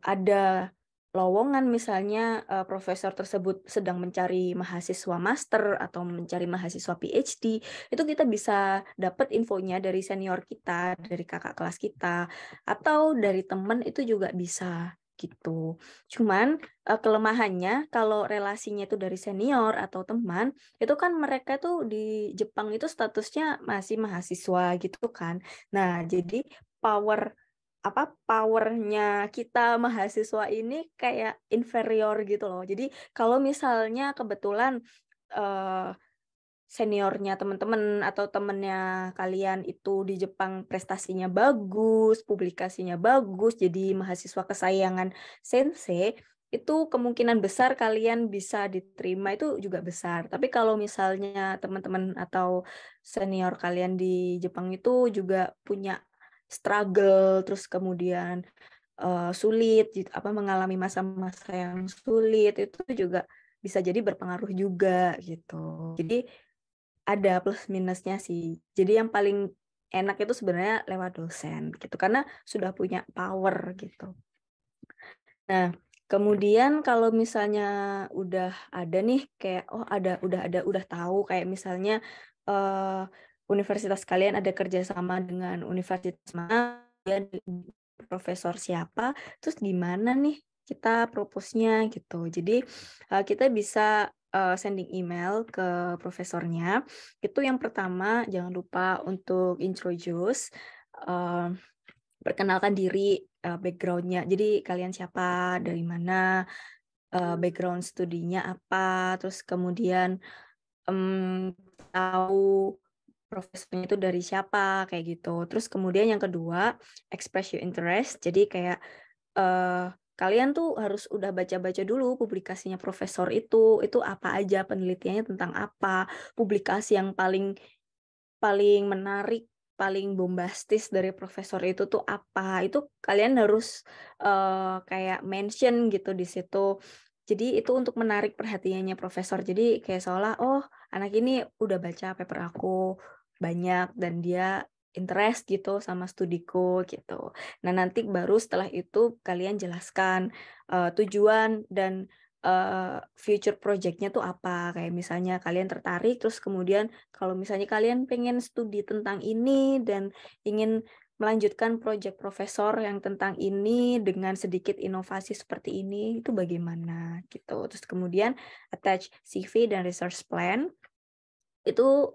ada lowongan misalnya profesor tersebut sedang mencari mahasiswa master atau mencari mahasiswa PhD? Itu kita bisa dapat infonya dari senior kita, dari kakak kelas kita, atau dari teman itu juga bisa gitu. Cuman kelemahannya kalau relasinya itu dari senior atau teman, itu kan mereka tuh di Jepang itu statusnya masih mahasiswa gitu kan. Nah, jadi powernya kita mahasiswa ini kayak inferior gitu loh. Jadi kalau misalnya kebetulan seniornya teman-teman atau temennya kalian itu di Jepang prestasinya bagus, publikasinya bagus, jadi mahasiswa kesayangan sensei, itu kemungkinan besar kalian bisa diterima itu juga besar. Tapi kalau misalnya teman-teman atau senior kalian di Jepang itu juga punya struggle, terus kemudian sulit, mengalami masa-masa yang sulit, itu juga bisa jadi berpengaruh juga gitu. Jadi ada plus minusnya sih. Jadi yang paling enak itu sebenarnya lewat dosen gitu karena sudah punya power gitu. Nah, kemudian kalau misalnya udah ada nih kayak udah tahu kayak misalnya universitas kalian ada kerjasama dengan universitas mana, profesor siapa, terus gimana nih kita propose-nya gitu. Jadi kita bisa sending email ke profesornya. Itu yang pertama jangan lupa untuk introduce, perkenalkan diri, background-nya. Jadi kalian siapa, dari mana, background studinya apa, terus kemudian tahu profesornya itu dari siapa, kayak gitu. Terus kemudian yang kedua, express your interest. Jadi kayak kalian tuh harus udah baca-baca dulu publikasinya profesor itu apa aja, penelitiannya tentang apa, publikasi yang paling menarik, paling bombastis dari profesor itu tuh apa. Itu kalian harus kayak mention gitu di situ. Jadi itu untuk menarik perhatiannya profesor. Jadi kayak seolah, oh anak ini udah baca paper aku banyak dan dia interest gitu sama studiku gitu. Nah nanti baru setelah itu kalian jelaskan tujuan dan future project-nya tuh apa. Kayak misalnya kalian tertarik, terus kemudian kalau misalnya kalian pengen studi tentang ini dan ingin melanjutkan proyek profesor yang tentang ini dengan sedikit inovasi seperti ini, itu bagaimana gitu. Terus kemudian attach CV dan research plan, itu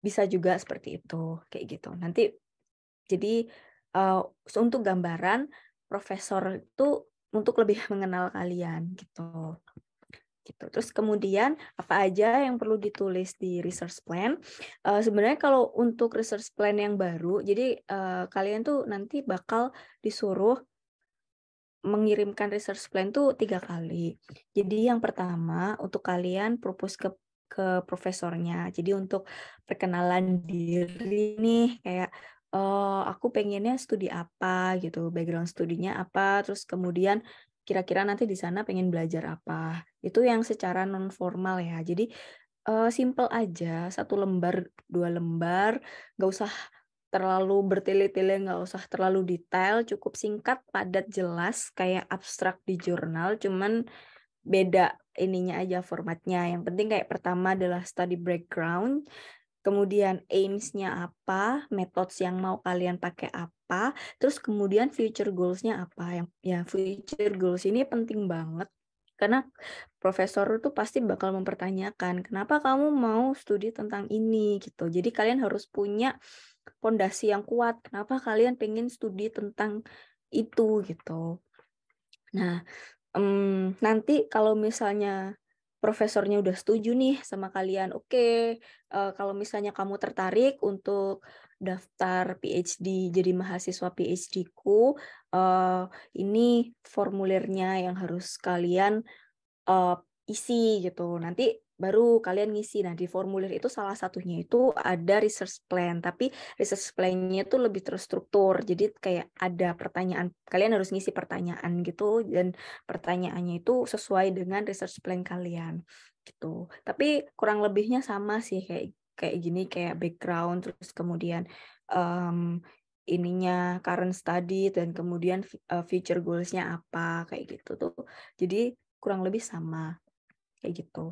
bisa juga seperti itu, kayak gitu. Nanti jadi untuk gambaran profesor itu untuk lebih mengenal kalian gitu. Gitu. Terus kemudian apa aja yang perlu ditulis di research plan? Sebenarnya kalau untuk research plan yang baru, jadi kalian tuh nanti bakal disuruh mengirimkan research plan tuh 3 kali. Jadi yang pertama untuk kalian propose ke profesornya. Jadi untuk perkenalan diri nih kayak aku pengennya studi apa gitu, background studinya apa, terus kemudian kira-kira nanti di sana pengen belajar apa. Itu yang secara non formal ya. Jadi simple aja, 1 lembar, 2 lembar, nggak usah terlalu bertele-tele, nggak usah terlalu detail, cukup singkat, padat, jelas, kayak abstrak di jurnal, cuman beda ininya aja formatnya. Yang penting kayak pertama adalah study background, kemudian aims-nya apa, methods yang mau kalian pakai apa, terus kemudian future goals-nya apa. Yang ya future goals ini penting banget karena profesor itu pasti bakal mempertanyakan, kenapa kamu mau studi tentang ini gitu. Jadi kalian harus punya pondasi yang kuat. Kenapa kalian pengen studi tentang itu gitu. Nah, nanti kalau misalnya profesornya udah setuju nih sama kalian, oke, kalau misalnya kamu tertarik untuk daftar PhD jadi mahasiswa PhD-ku, ini formulirnya yang harus kalian isi gitu. Nanti baru kalian ngisi. Nah, di formulir itu salah satunya itu ada research plan, tapi research plan-nya itu lebih terstruktur. Jadi kayak ada pertanyaan, kalian harus ngisi pertanyaan gitu dan pertanyaannya itu sesuai dengan research plan kalian gitu. Tapi kurang lebihnya sama sih kayak kayak gini kayak background terus kemudian ininya current study dan kemudian future goals-nya apa kayak gitu tuh. Jadi kurang lebih sama kayak gitu.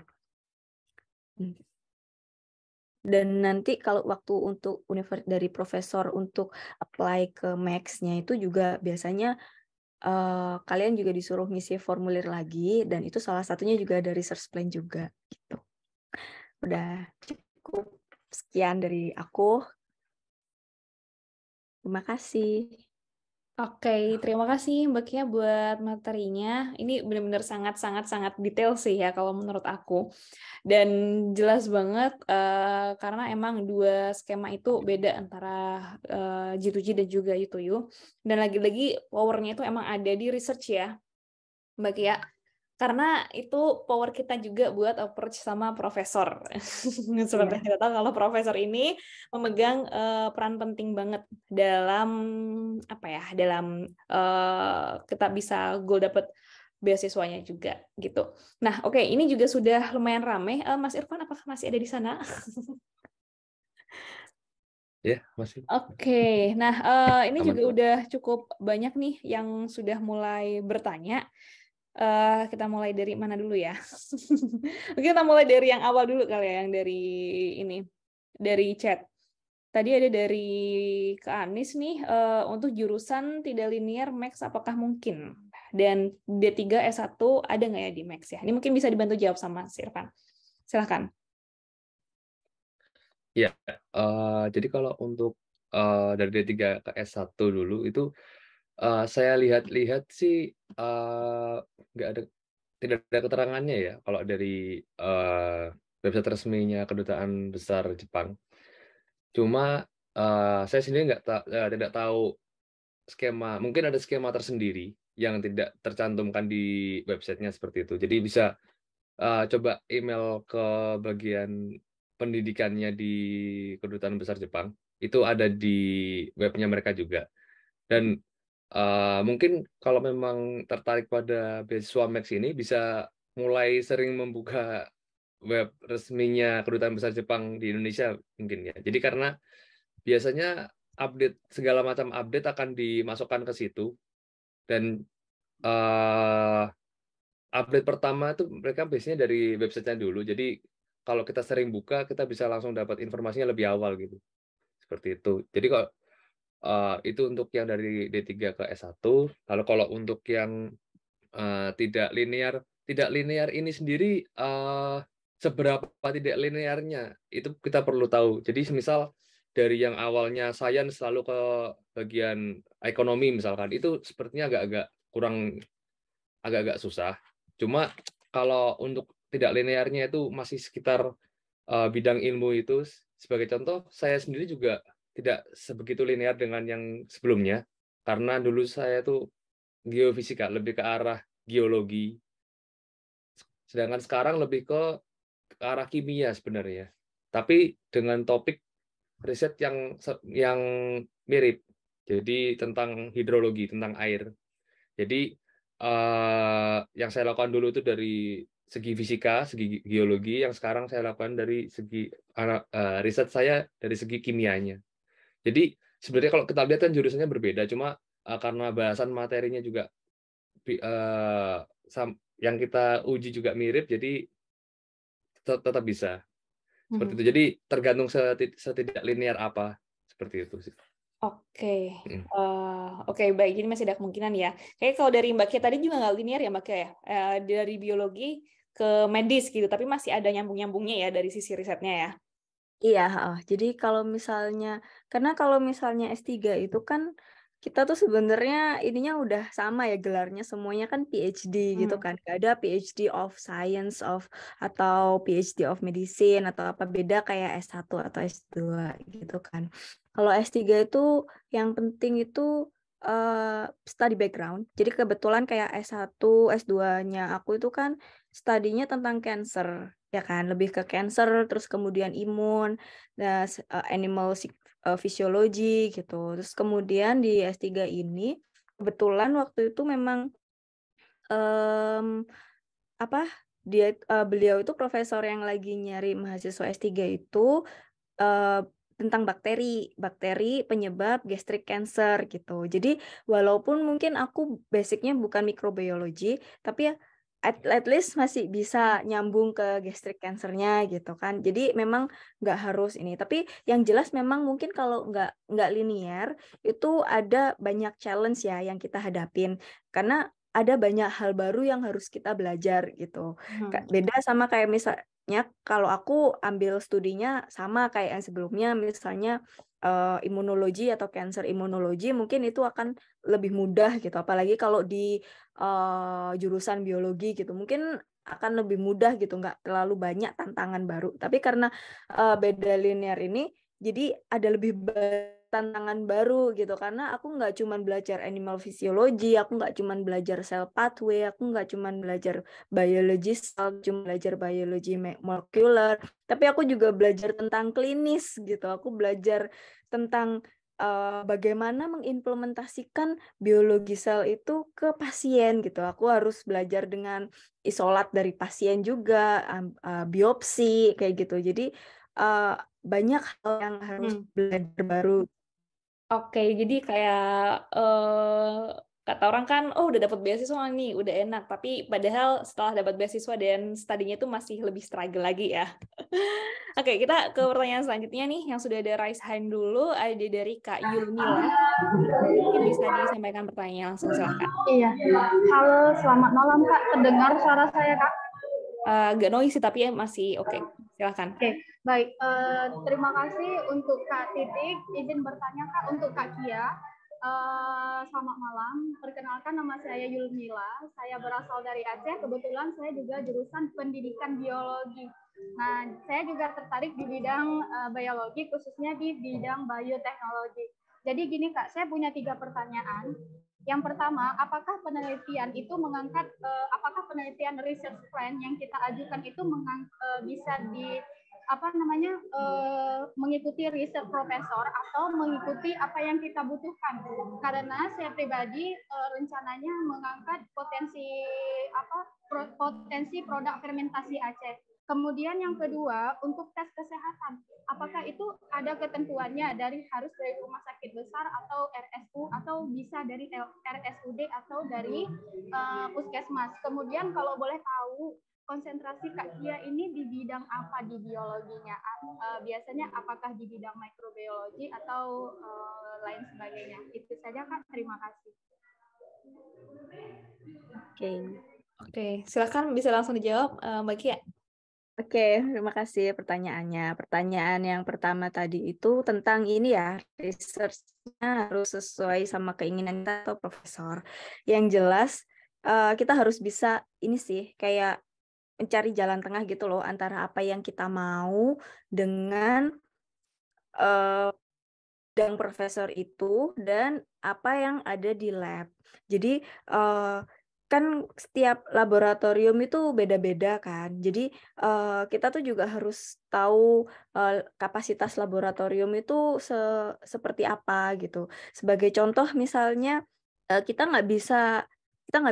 Dan nanti kalau waktu untuk dari profesor untuk apply ke Max-nya itu juga biasanya kalian juga disuruh ngisi formulir lagi dan itu salah satunya juga ada research plan juga gitu. Udah cukup sekian dari aku. Terima kasih. Oke, terima kasih Mbak Kia buat materinya. Ini benar-benar sangat detail sih ya kalau menurut aku. Dan jelas banget karena emang dua skema itu beda antara G2G dan juga U2U. Dan lagi-lagi powernya itu emang ada di research ya, Mbak Kia. Karena itu power kita juga buat approach sama profesor. Seperti kita tahu kalau profesor ini memegang peran penting banget dalam apa ya, dalam kita bisa goal dapat beasiswanya juga gitu. Nah, oke, ini juga sudah lumayan ramai. Mas Irfan, apakah masih ada di sana? Ya, masih. Oke, nah ini Aman. juga udah cukup banyak nih yang sudah mulai bertanya. Kita mulai dari mana dulu ya? Kita mulai dari yang awal dulu kali ya, yang dari ini, dari chat. Tadi ada dari Kak Anis nih, untuk jurusan tidak linear Max apakah mungkin? Dan D3 S1 ada nggak ya di Max ya? Ini mungkin bisa dibantu jawab sama Mas Irfan. Silahkan. Ya, jadi kalau untuk dari D3 ke S1 dulu itu saya lihat-lihat sih nggak ada, tidak ada keterangannya ya kalau dari website resminya Kedutaan Besar Jepang. Cuma saya sendiri tidak tahu skema, mungkin ada skema tersendiri yang tidak tercantumkan di websitenya seperti itu. Jadi bisa coba email ke bagian pendidikannya di Kedutaan Besar Jepang. Itu ada di webnya mereka juga. Dan mungkin kalau memang tertarik pada beasiswa Max ini bisa mulai sering membuka web resminya Kedutaan Besar Jepang di Indonesia mungkin ya. Jadi karena biasanya update segala macam update akan dimasukkan ke situ, dan update pertama itu mereka biasanya dari websitenya dulu. Jadi kalau kita sering buka, kita bisa langsung dapat informasinya lebih awal gitu. Seperti itu. Jadi kalau itu untuk yang dari D3 ke S1. Lalu kalau untuk yang tidak linear ini sendiri, seberapa tidak linearnya itu kita perlu tahu. Jadi semisal dari yang awalnya sains selalu ke bagian ekonomi misalkan, itu sepertinya agak-agak susah. Cuma kalau untuk tidak linearnya itu masih sekitar bidang ilmu itu, sebagai contoh, saya sendiri juga tidak sebegitu linear dengan yang sebelumnya, karena dulu saya tuh geofisika, lebih ke arah geologi, sedangkan sekarang lebih ke arah kimia sebenarnya. Tapi dengan topik riset yang mirip, jadi tentang hidrologi, tentang air. Jadi yang saya lakukan dulu itu dari segi fisika, segi geologi, yang sekarang saya lakukan dari segi riset saya dari segi kimianya. Jadi sebenarnya kalau kita lihat kan jurusannya berbeda, cuma karena bahasan materinya juga yang kita uji juga mirip, jadi tetap bisa. Seperti itu. Jadi tergantung setidak linear apa, seperti itu sih. Oke, oke, baik. Jadi masih ada kemungkinan ya. Kayak kalau dari Mbak Kia tadi juga nggak linear ya Mbak Kia ya, dari biologi ke medis gitu, tapi masih ada nyambung-nyambungnya ya dari sisi risetnya ya. Iya, jadi kalau misalnya, karena kalau misalnya S3 itu kan kita tuh sebenarnya ininya udah sama ya gelarnya, semuanya kan PhD gitu kan. Gak ada PhD of Science of atau PhD of Medicine atau apa, beda kayak S1 atau S2 gitu kan. Kalau S3 itu yang penting itu study background. Jadi kebetulan kayak S1, S2-nya aku itu kan studinya tentang cancer, ya kan, lebih ke cancer, terus kemudian imun, animal fisiologi gitu. Terus kemudian di S3 ini kebetulan waktu itu memang beliau itu profesor yang lagi nyari mahasiswa S3 itu tentang bakteri penyebab gastric cancer gitu. Jadi walaupun mungkin aku basicnya bukan mikrobiologi, tapi ya at least masih bisa nyambung ke gastric cancernya gitu kan. Jadi memang nggak harus ini. Tapi yang jelas memang mungkin kalau nggak linear itu ada banyak challenge ya yang kita hadapin. Karena ada banyak hal baru yang harus kita belajar gitu. Beda sama kayak misalnya kalau aku ambil studinya sama kayak yang sebelumnya, misalnya imunologi atau cancer imunologi, mungkin itu akan lebih mudah gitu. Apalagi kalau di jurusan biologi gitu, mungkin akan lebih mudah gitu, nggak terlalu banyak tantangan baru. Tapi karena beda linear ini, jadi ada lebih tantangan baru gitu, karena aku nggak cuma belajar animal physiology, aku nggak cuma belajar cell pathway, aku nggak cuma belajar biologi cell, cuma belajar biologi molekuler, tapi aku juga belajar tentang klinis gitu. Aku belajar tentang bagaimana mengimplementasikan biologi sel itu ke pasien gitu. Aku harus belajar dengan isolat dari pasien juga, biopsi kayak gitu. Jadi banyak hal yang harus belajar baru. Oke, jadi kayak kata orang kan, oh udah dapat beasiswa nih, udah enak. Tapi padahal setelah dapat beasiswa dan studinya itu masih lebih struggle lagi ya. Oke, kita ke pertanyaan selanjutnya nih, yang sudah ada raise hand dulu, ada dari Kak Yulmila. Mungkin bisa disampaikan pertanyaan langsung, silahkan. Iya. Halo, selamat malam Kak. Terdengar suara saya Kak? Agak noisy tapi ya masih oke. Silahkan. Oke, baik. Terima kasih untuk Kak Titik. Izin bertanya Kak untuk Kak Kia. Selamat malam. Perkenalkan, nama saya Yulmila. Saya berasal dari Aceh. Kebetulan saya juga jurusan pendidikan biologi. Nah, saya juga tertarik di bidang biologi, khususnya di bidang bioteknologi. Jadi gini Kak, saya punya 3 pertanyaan. Yang pertama, apakah penelitian itu apakah penelitian research plan yang kita ajukan itu bisa mengikuti riset profesor atau mengikuti apa yang kita butuhkan. Karena saya pribadi rencananya mengangkat potensi produk fermentasi Aceh. Kemudian yang kedua, untuk tes kesehatan, apakah itu ada ketentuannya harus dari rumah sakit besar atau RSU atau bisa dari RSUD atau dari puskesmas. Kemudian kalau boleh tahu, konsentrasi Kak Kia ini di bidang apa di biologinya? Biasanya apakah di bidang mikrobiologi atau lain sebagainya? Itu saja Kak, terima kasih. Oke, silakan bisa langsung dijawab Mbak Kia. Oke, terima kasih pertanyaannya. Pertanyaan yang pertama tadi itu tentang ini ya, research-nya harus sesuai sama keinginan kita atau profesor. Yang jelas, kita harus bisa ini sih, kayak mencari jalan tengah gitu loh, antara apa yang kita mau dengan bidang profesor itu dan apa yang ada di lab. Jadi, kan setiap laboratorium itu beda-beda kan. Jadi kita tuh juga harus tahu kapasitas laboratorium itu seperti apa gitu. Sebagai contoh misalnya kita nggak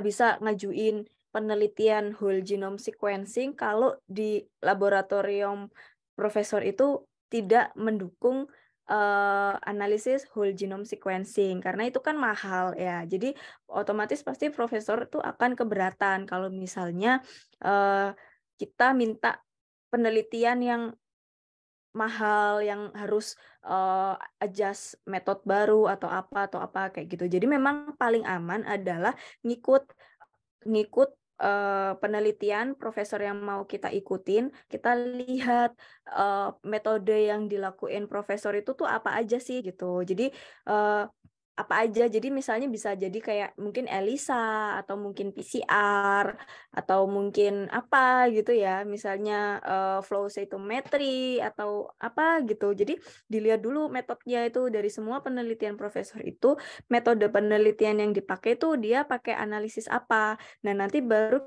bisa ngajuin penelitian whole genome sequencing kalau di laboratorium profesor itu tidak mendukung analisis whole genome sequencing karena itu kan mahal ya. Jadi otomatis pasti profesor itu akan keberatan kalau misalnya kita minta penelitian yang mahal yang harus adjust metode baru atau apa kayak gitu. Jadi memang paling aman adalah ngikut penelitian profesor yang mau kita ikutin, kita lihat metode yang dilakuin profesor itu tuh apa aja sih gitu. Jadi apa aja, jadi misalnya bisa jadi kayak mungkin ELISA atau mungkin PCR atau mungkin apa gitu ya, misalnya flow cytometry atau apa gitu. Jadi dilihat dulu metodenya itu dari semua penelitian profesor itu, metode penelitian yang dipakai itu dia pakai analisis apa. Nah, nanti baru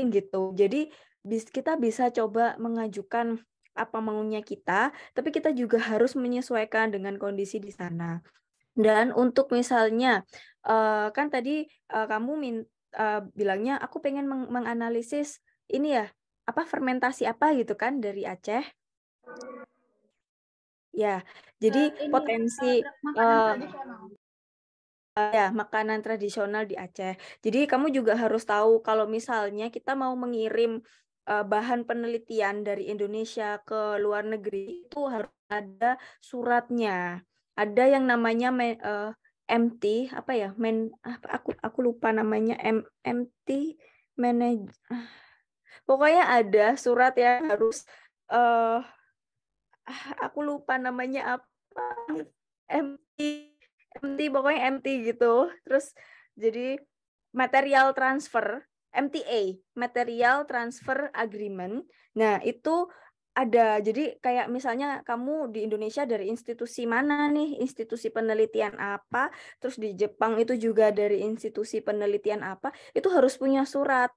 gitu. Jadi kita bisa coba mengajukan apa maunya kita, tapi kita juga harus menyesuaikan dengan kondisi di sana. Dan untuk misalnya, kan tadi kamu bilangnya aku pengen menganalisis ini ya, fermentasi apa gitu kan dari Aceh. Ya, jadi potensi makanan tradisional. Ya, makanan tradisional di Aceh. Jadi kamu juga harus tahu kalau misalnya kita mau mengirim bahan penelitian dari Indonesia ke luar negeri itu harus ada suratnya. Ada yang namanya MT apa ya? Aku lupa namanya MT pokoknya ada surat yang harus aku lupa namanya apa. MT pokoknya MT gitu. Terus jadi material transfer MTA, material transfer agreement. Nah, itu ada. Jadi kayak misalnya kamu di Indonesia dari institusi mana nih? Institusi penelitian apa? Terus di Jepang itu juga dari institusi penelitian apa? Itu harus punya surat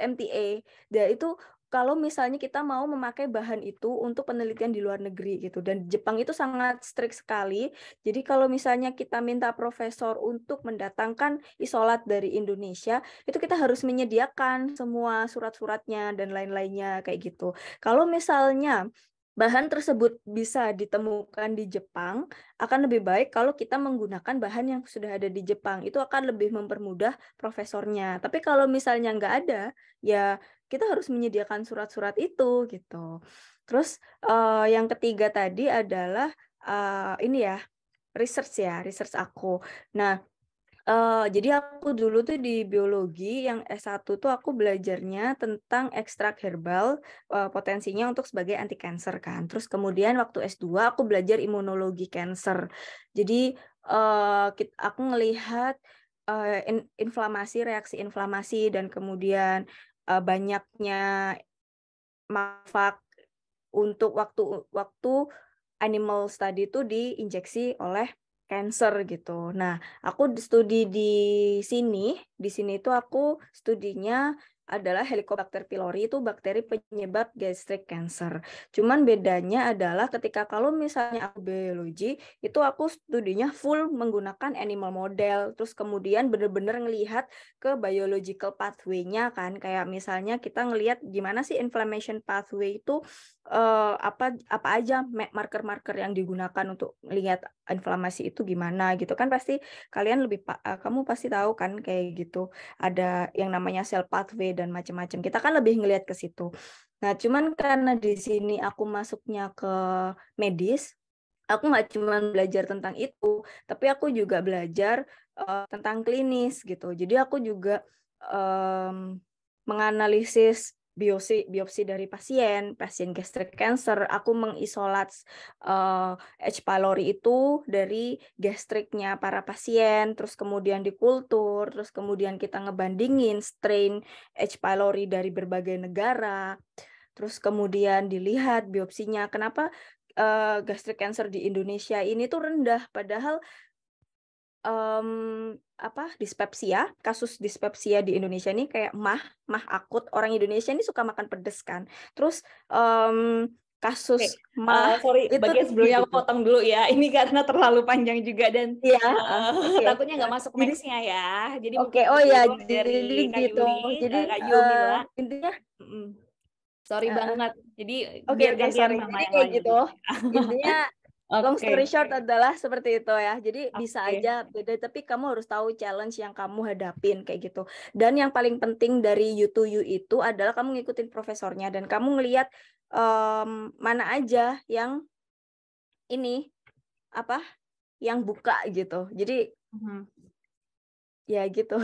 MTA. Dan itu kalau misalnya kita mau memakai bahan itu untuk penelitian di luar negeri gitu. Dan Jepang itu sangat strict sekali. Jadi kalau misalnya kita minta profesor untuk mendatangkan isolat dari Indonesia, itu kita harus menyediakan semua surat-suratnya dan lain-lainnya kayak gitu. Kalau misalnya bahan tersebut bisa ditemukan di Jepang, akan lebih baik kalau kita menggunakan bahan yang sudah ada di Jepang. Itu akan lebih mempermudah profesornya. Tapi kalau misalnya nggak ada, ya kita harus menyediakan surat-surat itu gitu. Terus yang ketiga tadi adalah ini ya, research aku. Nah, jadi aku dulu tuh di biologi yang S1 tuh aku belajarnya tentang ekstrak herbal, potensinya untuk sebagai anti kanker kan. Terus kemudian waktu S2 aku belajar imunologi kanker. Jadi aku ngelihat reaksi inflamasi dan kemudian banyaknya manfaat untuk waktu animal study itu diinjeksi oleh cancer gitu. Nah, aku studi di sini itu aku studinya adalah Helicobacter pylori, itu bakteri penyebab gastric cancer. Cuman bedanya adalah ketika kalau misalnya aku biologi, itu aku studinya full menggunakan animal model, terus kemudian benar-benar ngelihat ke biological pathway-nya kan, kayak misalnya kita ngelihat gimana sih inflammation pathway itu, apa aja marker-marker yang digunakan untuk lihat inflamasi itu gimana gitu kan, pasti kalian kamu pasti tahu kan kayak gitu, ada yang namanya cell pathway dan macam-macam. Kita kan lebih ngelihat ke situ. Nah, cuman karena di sini aku masuknya ke medis, aku nggak cuma belajar tentang itu, tapi aku juga belajar tentang klinis gitu. Jadi aku juga menganalisis biopsi dari pasien gastric cancer. Aku mengisolat H. pylori itu dari gastriknya para pasien, terus kemudian dikultur, terus kemudian kita ngebandingin strain H. pylori dari berbagai negara, terus kemudian dilihat biopsinya. Kenapa gastric cancer di Indonesia ini tuh rendah, padahal dispepsia, kasus dispepsia di Indonesia ini kayak mah akut. Orang Indonesia ini suka makan pedes kan. Terus kasus mah sorry, itu bagian sebelumnya aku gitu. potong dulu ya. Ini karena terlalu panjang juga dan Okay. takutnya nggak masuk next-nya ya. Jadi Oke, oh ya, dari jadi Kak gitu. Yuli, Jadi Kak Yumila. intinya Sorry banget. Jadi oke, biar gantian sorry. sama Jadi yang kayak lain. gitu. Intinya long story Oke. short adalah seperti itu ya. Jadi bisa Oke. aja beda, tapi kamu harus tahu challenge yang kamu hadapin kayak gitu. Dan yang paling penting dari U to U itu adalah kamu ngikutin profesornya dan kamu ngelihat mana aja yang ini yang buka gitu. Jadi ya gitu.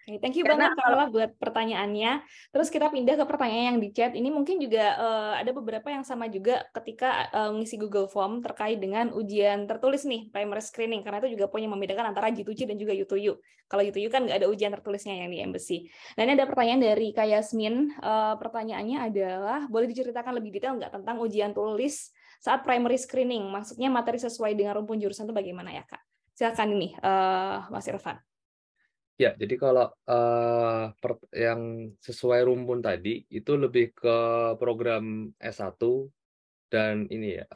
Okay, thank you Karena banget Kamala buat pertanyaannya. Terus kita pindah ke pertanyaan yang di chat. Ini mungkin juga ada beberapa yang sama juga ketika ngisi Google Form terkait dengan ujian tertulis nih, primary screening. Karena itu juga poin yang membedakan antara G2G dan juga U2U. Kalau U2U kan nggak ada ujian tertulisnya yang di embassy. Nah, ini ada pertanyaan dari Kak Yasmin. Pertanyaannya adalah, boleh diceritakan lebih detail nggak tentang ujian tulis saat primary screening? Maksudnya materi sesuai dengan rumpun jurusan itu bagaimana ya, Kak? Silakan ini, Mas Irfan. Ya, jadi kalau yang sesuai rumpun tadi itu lebih ke program S1 dan ini ya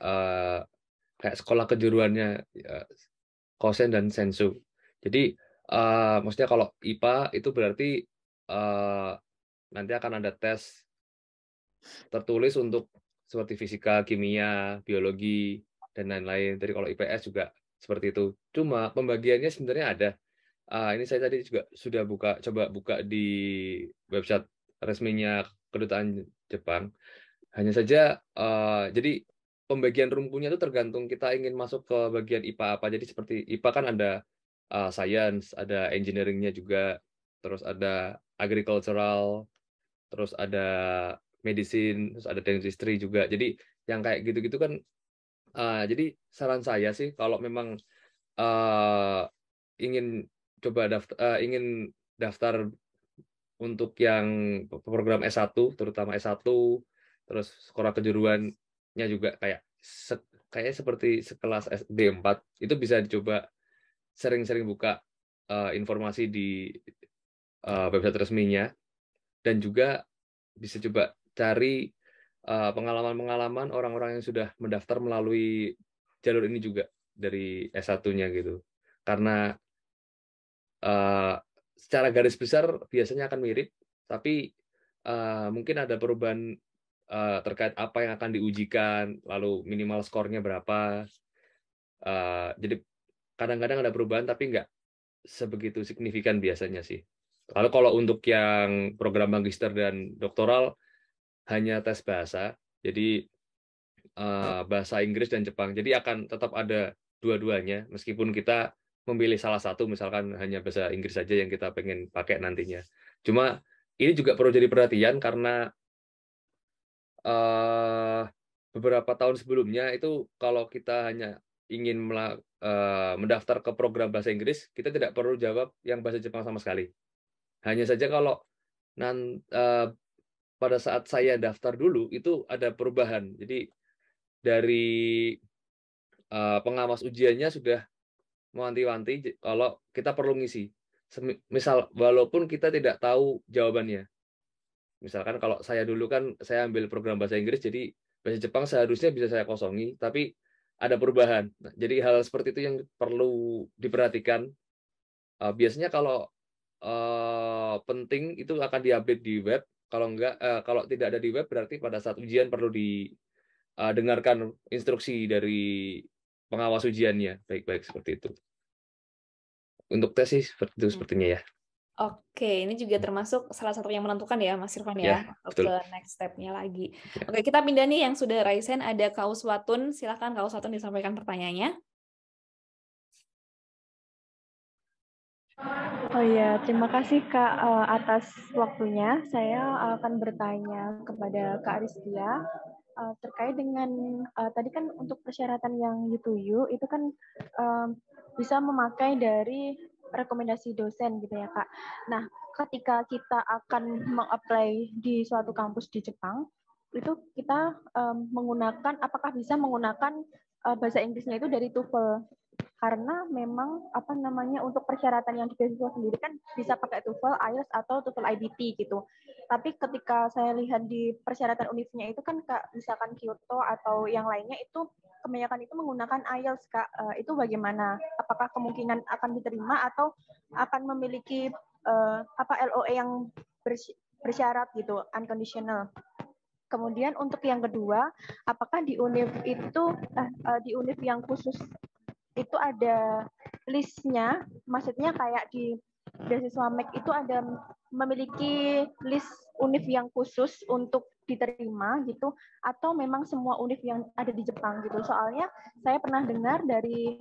kayak sekolah kejuruannya Kosen dan Sensu. Jadi maksudnya kalau IPA itu berarti nanti akan ada tes tertulis untuk seperti fisika, kimia, biologi dan lain-lain. Jadi kalau IPS juga seperti itu. Cuma pembagiannya sebenarnya ada. Ini saya tadi juga sudah coba buka di website resminya Kedutaan Jepang. Hanya saja, jadi pembagian rumpunnya itu tergantung kita ingin masuk ke bagian IPA apa. Jadi seperti IPA kan ada science, ada engineering-nya juga, terus ada agricultural, terus ada medicine, terus ada dentistry juga. Jadi yang kayak gitu-gitu kan, jadi saran saya sih kalau memang ingin ingin daftar untuk yang program S1, terutama S1, terus sekolah kejuruannya juga kayak seperti sekelas SD4, itu bisa dicoba sering-sering buka informasi di website resminya, dan juga bisa coba cari pengalaman-pengalaman orang-orang yang sudah mendaftar melalui jalur ini juga dari S1-nya gitu. Karena secara garis besar biasanya akan mirip, tapi mungkin ada perubahan terkait apa yang akan diujikan, lalu minimal skornya berapa. Jadi kadang-kadang ada perubahan, tapi nggak sebegitu signifikan biasanya sih. Lalu kalau untuk yang program magister dan doktoral, hanya tes bahasa, jadi bahasa Inggris dan Jepang. Jadi akan tetap ada dua-duanya, meskipun kita memilih salah satu, misalkan hanya bahasa Inggris saja yang kita pengen pakai nantinya. Cuma ini juga perlu jadi perhatian karena beberapa tahun sebelumnya itu kalau kita hanya ingin mendaftar ke program bahasa Inggris, kita tidak perlu jawab yang bahasa Jepang sama sekali. Hanya saja kalau pada saat saya daftar dulu itu ada perubahan. Jadi dari pengawas ujiannya sudah mewanti-wanti kalau kita perlu ngisi. Misal walaupun kita tidak tahu jawabannya, Misalkan kalau saya dulu kan saya ambil program bahasa Inggris, jadi bahasa Jepang seharusnya bisa saya kosongi, tapi ada perubahan. Nah, jadi hal seperti itu yang perlu diperhatikan. Biasanya kalau penting itu akan diupdate di web. Kalau enggak, kalau tidak ada di web berarti pada saat ujian perlu didengarkan instruksi dari pengawas ujiannya. Baik-baik seperti itu. Untuk tes sih seperti itu sepertinya ya. Oke, ini juga termasuk salah satu yang menentukan ya, Mas Irfan Ya, ya, betul. ke next step-nya lagi. Ya. Oke, kita pindah nih yang sudah raisen, ada Kak Uswatun. Silahkan Kak Uswatun disampaikan pertanyaannya. Oh iya, terima kasih Kak atas waktunya. Saya akan bertanya kepada Kak Aristia terkait dengan tadi kan untuk persyaratan yang U2U itu kan bisa memakai dari rekomendasi dosen gitu ya Kak. Nah, ketika kita akan meng-apply di suatu kampus di Jepang, itu kita apakah bisa menggunakan bahasa Inggrisnya itu dari TOEFL? Karena memang untuk persyaratan yang di beasiswa sendiri kan bisa pakai TOEFL, IELTS atau TOEFL IBT gitu. Tapi ketika saya lihat di persyaratan univnya itu kan Kak, misalkan Kyoto atau yang lainnya itu kebanyakan itu menggunakan IELTS Kak. Itu bagaimana? Apakah kemungkinan akan diterima atau akan memiliki LOE yang bersyarat gitu, unconditional? Kemudian untuk yang kedua, apakah di univ itu di univ yang khusus itu ada listnya, maksudnya kayak di beasiswa MEK itu ada memiliki list univ yang khusus untuk diterima gitu, atau memang semua univ yang ada di Jepang gitu. Soalnya saya pernah dengar dari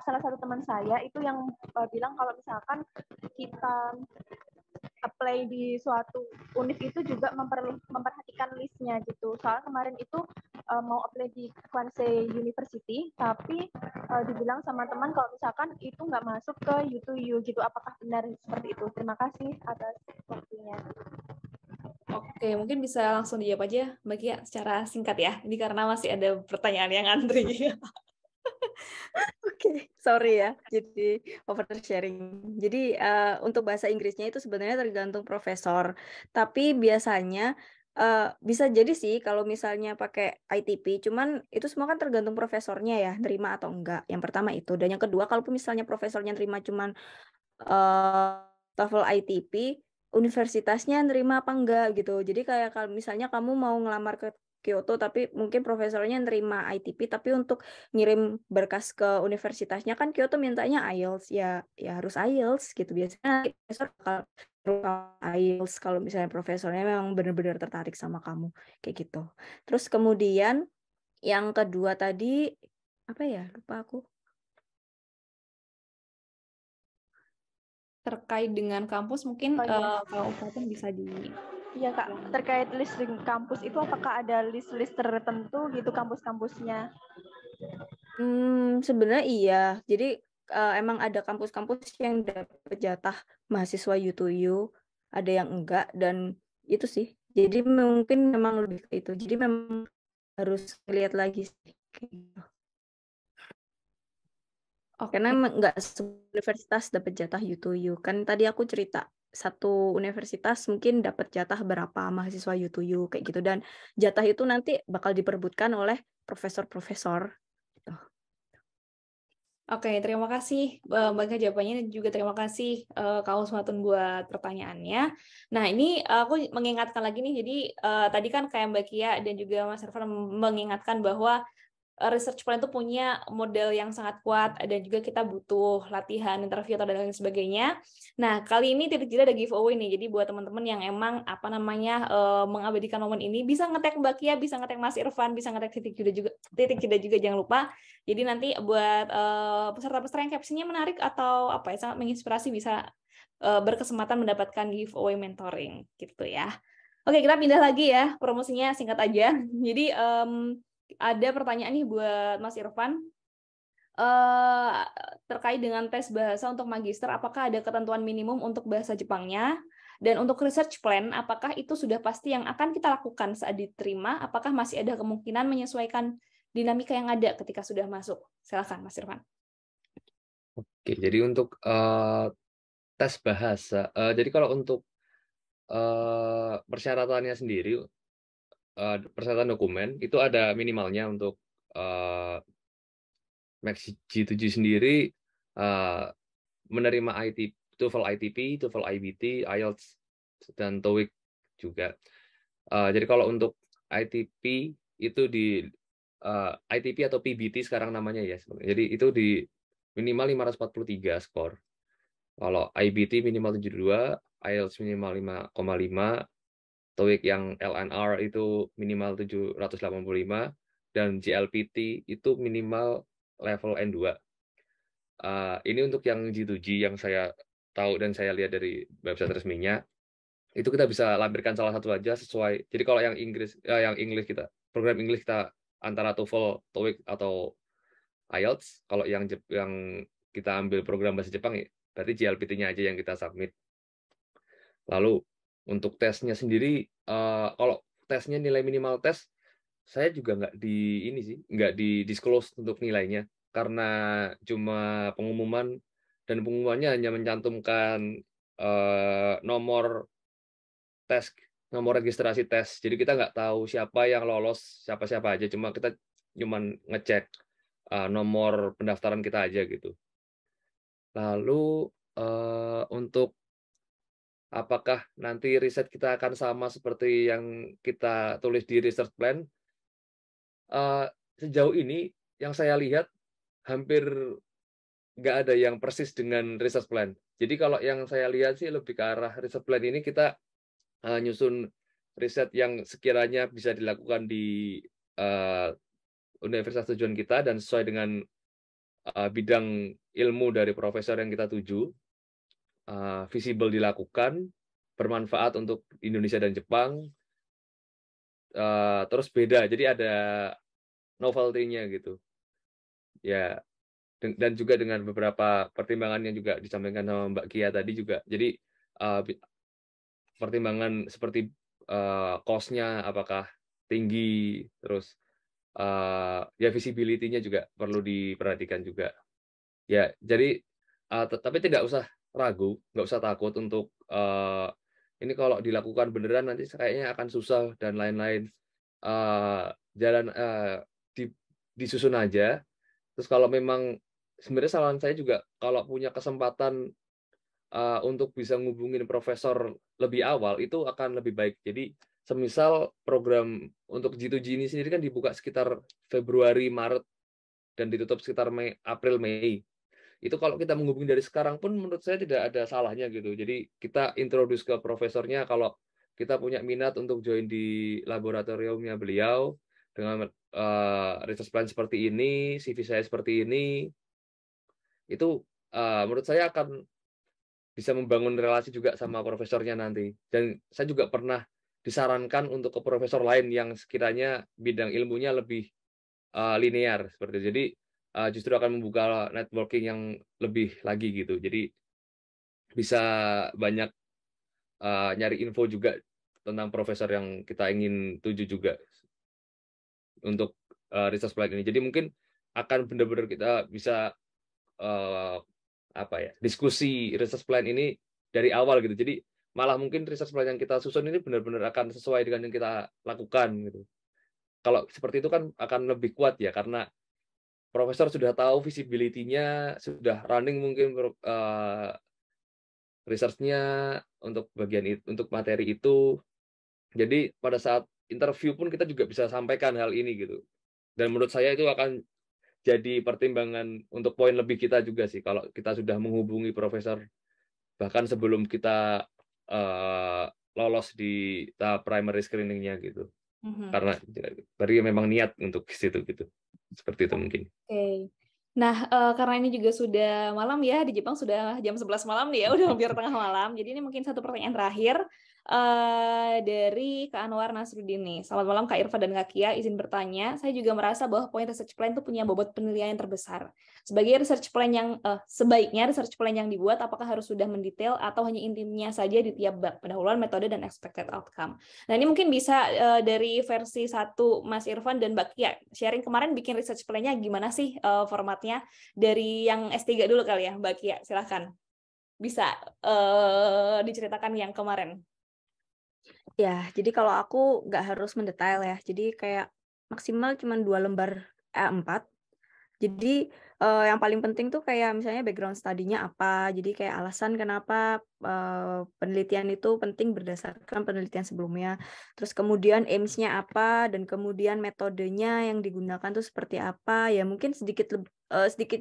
salah satu teman saya itu yang bilang kalau misalkan kita apply di suatu univ itu juga memperhatikan listnya gitu. Soal kemarin itu mau apply di Kwansei University, tapi dibilang sama teman kalau misalkan itu nggak masuk ke U2U gitu. Apakah benar seperti itu? Terima kasih atas waktunya. Oke, mungkin bisa langsung dijawab aja Mbak Kia secara singkat ya. Ini karena masih ada pertanyaan yang antri. Oke, sorry ya. Jadi oversharing. Jadi untuk bahasa Inggrisnya itu sebenarnya tergantung profesor. Tapi biasanya bisa jadi sih kalau misalnya pakai ITP, cuman itu semua kan tergantung profesornya ya, terima atau enggak. Yang pertama itu. Dan yang kedua, kalaupun misalnya profesornya terima cuman TOEFL ITP, universitasnya nerima apa enggak gitu. Jadi kayak kalau misalnya kamu mau ngelamar ke Kyoto tapi mungkin profesornya nerima ITP, tapi untuk ngirim berkas ke universitasnya kan Kyoto mintanya IELTS, ya harus IELTS gitu. Biasanya profesor bakal IELTS kalau misalnya profesornya memang benar-benar tertarik sama kamu kayak gitu. Terus kemudian yang kedua tadi apa ya, lupa aku. Terkait dengan kampus mungkin kalau Uswatun bisa di... Iya Kak, terkait list di kampus itu apakah ada list-list tertentu gitu kampus-kampusnya? Sebenarnya iya. Jadi emang ada kampus-kampus yang dapat jatah mahasiswa U2U, ada yang enggak, dan itu sih. Jadi mungkin memang lebih ke itu. Jadi memang harus lihat lagi sih. Karena enggak semua universitas dapat jatah U2U. Kan tadi aku cerita satu universitas mungkin dapat jatah berapa mahasiswa U2U kayak gitu, dan jatah itu nanti bakal diperebutkan oleh profesor-profesor. Oke, terima kasih Mbak Kia jawabannya, dan juga terima kasih Kak Uswatun buat pertanyaannya. Nah, ini aku mengingatkan lagi nih, jadi tadi kan kayak Mbak Kia dan juga Mas Irfan mengingatkan bahwa research plan itu punya model yang sangat kuat, dan juga kita butuh latihan, interview, atau dan lain sebagainya. Nah, kali ini Titik Jeda ada giveaway nih, jadi buat teman-teman yang emang mengabadikan momen ini, bisa nge-tag Mbak Kia, bisa nge-tag Mas Irfan, bisa nge-tag Titik Jeda juga, jangan lupa. Jadi nanti buat peserta-peserta yang captionnya menarik atau sangat menginspirasi bisa berkesempatan mendapatkan giveaway mentoring gitu ya. Oke, kita pindah lagi ya, promosinya singkat aja. Jadi ada pertanyaan nih buat Mas Irfan terkait dengan tes bahasa untuk magister. Apakah ada ketentuan minimum untuk bahasa Jepangnya? Dan untuk research plan, apakah itu sudah pasti yang akan kita lakukan saat diterima? Apakah masih ada kemungkinan menyesuaikan dinamika yang ada ketika sudah masuk? Silakan, Mas Irfan. Oke, jadi untuk tes bahasa, jadi kalau untuk persyaratannya sendiri, persyaratan dokumen itu ada minimalnya untuk Max G7 sendiri menerima TOEFL ITP, TOEFL IBT, IELTS, dan TOEIC juga. Jadi kalau untuk ITP itu di ITP atau PBT sekarang namanya ya. Jadi itu di minimal 543 skor. Kalau IBT minimal 72, IELTS minimal 5,5, TOEIC yang LNR itu minimal 785, dan JLPT itu minimal level N2. Ini untuk yang G2G yang saya tahu dan saya lihat dari website resminya, itu kita bisa lampirkan salah satu aja sesuai. Jadi kalau yang English kita, program English kita antara TOEFL, TOEIC atau IELTS. Kalau yang kita ambil program bahasa Jepang, ya berarti JLPT-nya aja yang kita submit. Lalu untuk tesnya sendiri, kalau tesnya nilai minimal tes, saya juga nggak di disclose untuk nilainya, karena cuma pengumuman, dan pengumumannya hanya mencantumkan nomor tes, nomor registrasi tes. Jadi kita nggak tahu siapa yang lolos, siapa aja. Cuma kita ngecek nomor pendaftaran kita aja gitu. Lalu untuk apakah nanti riset kita akan sama seperti yang kita tulis di research plan? Sejauh ini yang saya lihat hampir nggak ada yang persis dengan research plan. Jadi kalau yang saya lihat sih lebih ke arah research plan ini kita nyusun riset yang sekiranya bisa dilakukan di universitas tujuan kita dan sesuai dengan bidang ilmu dari profesor yang kita tuju, visible dilakukan, bermanfaat untuk Indonesia dan Jepang, terus beda, jadi ada novelty-nya gitu. Ya, dan juga dengan beberapa pertimbangan yang juga disampaikan sama Mbak Kia tadi juga. Jadi pertimbangan seperti cost-nya apakah tinggi, terus ya visibility-nya juga perlu diperhatikan juga. Ya, jadi tapi tidak usah ragu, nggak usah takut untuk ini kalau dilakukan beneran nanti kayaknya akan susah dan lain-lain. Disusun aja. Terus kalau memang sebenarnya saran saya juga kalau punya kesempatan untuk bisa ngubungin profesor lebih awal itu akan lebih baik. Jadi semisal program untuk G2G ini sendiri kan dibuka sekitar Februari, Maret, dan ditutup sekitar April, Mei. Itu kalau kita menghubungi dari sekarang pun menurut saya tidak ada salahnya gitu. Jadi kita introduce ke profesornya kalau kita punya minat untuk join di laboratoriumnya beliau dengan research plan seperti ini, CV saya seperti ini. Itu menurut saya akan bisa membangun relasi juga sama profesornya nanti. Dan saya juga pernah disarankan untuk ke profesor lain yang sekiranya bidang ilmunya lebih linear seperti itu. Jadi justru akan membuka networking yang lebih lagi gitu. Jadi bisa banyak nyari info juga tentang profesor yang kita ingin tuju juga untuk research plan ini. Jadi mungkin akan benar-benar kita bisa diskusi research plan ini dari awal gitu. Jadi malah mungkin research plan yang kita susun ini benar-benar akan sesuai dengan yang kita lakukan gitu. Kalau seperti itu kan akan lebih kuat ya, karena profesor sudah tahu visibility-nya, sudah running mungkin research-nya untuk bagian itu, untuk materi itu. Jadi pada saat interview pun kita juga bisa sampaikan hal ini gitu. Dan menurut saya itu akan jadi pertimbangan untuk poin lebih kita juga sih kalau kita sudah menghubungi profesor bahkan sebelum kita lolos di tahap primary screening-nya gitu. Karena berarti memang niat untuk ke situ gitu. Seperti itu mungkin. Oke. Nah, karena ini juga sudah malam ya, di Jepang sudah jam 11 malam nih ya, udah hampir tengah malam. Jadi ini mungkin satu pertanyaan terakhir dari Kak Anwar Nasruddin nih. Selamat malam Kak Irfa dan Kak Kia, izin bertanya. Saya juga merasa bahwa poin research plan itu punya bobot penilaian yang terbesar. Sebagai research plan yang sebaiknya research plan yang dibuat apakah harus sudah mendetail atau hanya intinya saja di tiap bab, pendahuluan, metode, dan expected outcome. Nah, ini mungkin bisa dari versi 1 Mas Irfan dan Mbak Kia sharing kemarin bikin research plan-nya gimana sih formatnya, dari yang S3 dulu kali ya Mbak Kia, silahkan bisa diceritakan yang kemarin. Ya, jadi kalau aku nggak harus mendetail ya. Jadi kayak maksimal cuma 2 lembar A4. Jadi yang paling penting tuh kayak misalnya background study-nya apa. Jadi kayak alasan kenapa penelitian itu penting berdasarkan penelitian sebelumnya. Terus kemudian aims-nya apa dan kemudian metodenya yang digunakan tuh seperti apa. Ya mungkin sedikit sedikit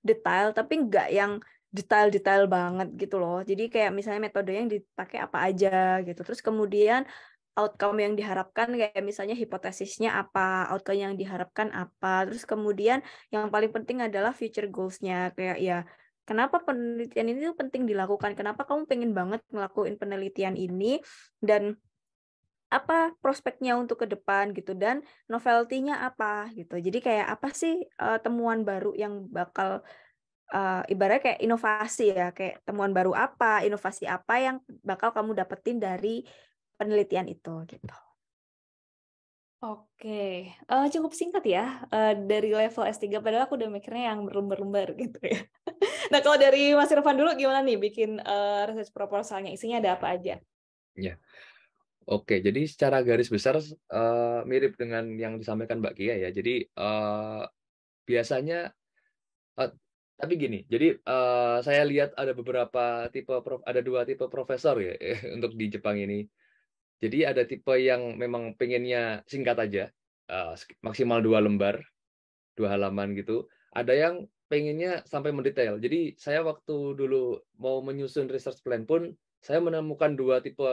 detail tapi nggak yang detail-detail banget gitu loh. Jadi kayak misalnya metode yang dipakai apa aja gitu. Terus kemudian outcome yang diharapkan kayak misalnya hipotesisnya apa, outcome yang diharapkan apa. Terus kemudian yang paling penting adalah future goals-nya kayak ya kenapa penelitian ini tuh penting dilakukan? Kenapa kamu pengen banget ngelakuin penelitian ini dan apa prospeknya untuk ke depan gitu dan novelty-nya apa gitu. Jadi kayak apa sih temuan baru yang bakal ibaratnya kayak inovasi ya, kayak temuan baru apa, inovasi apa yang bakal kamu dapetin dari penelitian itu gitu. Oke, cukup singkat ya dari level S3, padahal aku udah mikirnya yang berlembar-lembar gitu ya. Nah, kalau dari Mas Irfan dulu gimana nih bikin research proposalnya, isinya ada apa aja? Ya, oke. Jadi secara garis besar mirip dengan yang disampaikan Mbak Kia ya. Jadi biasanya, tapi gini. Jadi saya lihat ada beberapa tipe, ada 2 tipe profesor ya untuk di Jepang ini. Jadi ada tipe yang memang pengennya singkat aja, maksimal 2 lembar, 2 halaman gitu. Ada yang pengennya sampai mendetail. Jadi saya waktu dulu mau menyusun research plan pun, saya menemukan 2 tipe,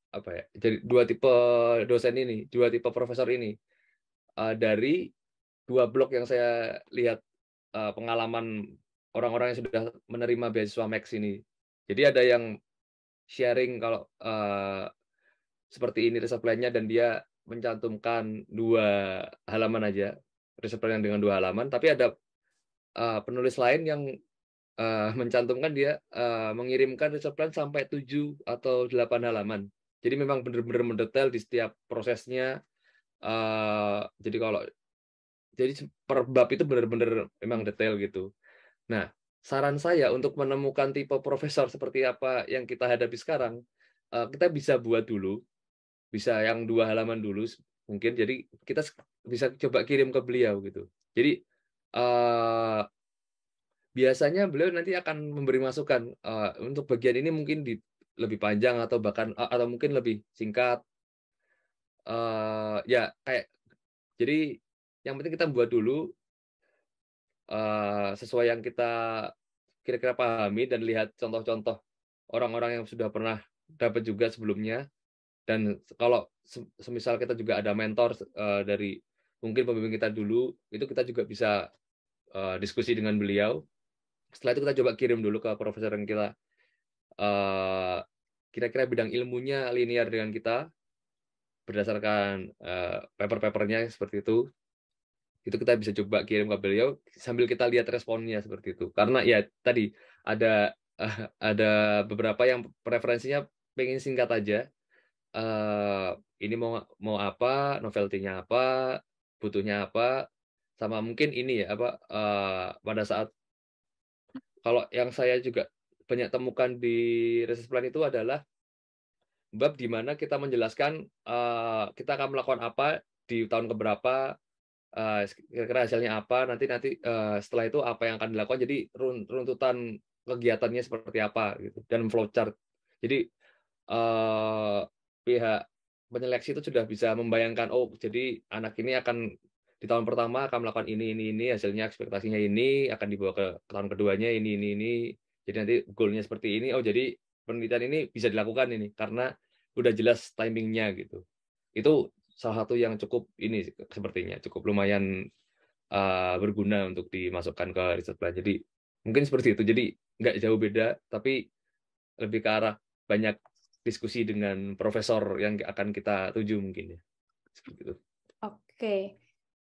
apa ya, jadi 2 tipe dosen ini, 2 tipe profesor ini. Dari 2 blog yang saya lihat pengalaman orang-orang yang sudah menerima beasiswa Max ini. Jadi ada yang sharing kalau seperti ini research plan-nya dan dia mencantumkan 2 halaman aja, research plan dengan 2 halaman, tapi ada penulis lain yang mencantumkan dia mengirimkan research plan sampai 7 atau 8 halaman. Jadi memang benar-benar mendetail di setiap prosesnya. Jadi per bab itu benar-benar memang detail gitu. Nah, saran saya untuk menemukan tipe profesor seperti apa yang kita hadapi sekarang, kita bisa buat dulu, bisa yang 2 halaman dulu mungkin. Jadi kita bisa coba kirim ke beliau gitu. Jadi biasanya beliau nanti akan memberi masukan untuk bagian ini mungkin lebih panjang atau bahkan atau mungkin lebih singkat. Ya kayak jadi yang penting kita buat dulu sesuai yang kita kira-kira pahami dan lihat contoh-contoh orang-orang yang sudah pernah dapat juga sebelumnya. Dan kalau semisal kita juga ada mentor dari mungkin pembimbing kita dulu, itu kita juga bisa diskusi dengan beliau. Setelah itu kita coba kirim dulu ke profesor yang kita kira-kira bidang ilmunya linear dengan kita berdasarkan paper-papernya seperti itu. Itu kita bisa coba kirim ke beliau sambil kita lihat responnya seperti itu. Karena ya tadi ada beberapa yang preferensinya pengen singkat aja. Ini mau apa, novelty-nya apa, butuhnya apa, sama mungkin ini ya apa pada saat kalau yang saya juga banyak temukan di research plan itu adalah bab di mana kita menjelaskan kita akan melakukan apa di tahun keberapa, kira-kira hasilnya apa, nanti setelah itu apa yang akan dilakukan, jadi runtutan kegiatannya seperti apa gitu, dan flowchart. Jadi pihak penyeleksi itu sudah bisa membayangkan, oh jadi anak ini akan di tahun pertama akan melakukan ini, hasilnya ekspektasinya ini, akan dibawa ke tahun keduanya ini. Jadi nanti goal-nya seperti ini. Oh jadi penelitian ini bisa dilakukan ini karena udah jelas timingnya gitu. Itu salah satu yang cukup ini sepertinya cukup lumayan berguna untuk dimasukkan ke research plan. Jadi mungkin seperti itu. Jadi nggak jauh beda, tapi lebih ke arah banyak diskusi dengan profesor yang akan kita tuju mungkin ya. Seperti itu. Oke.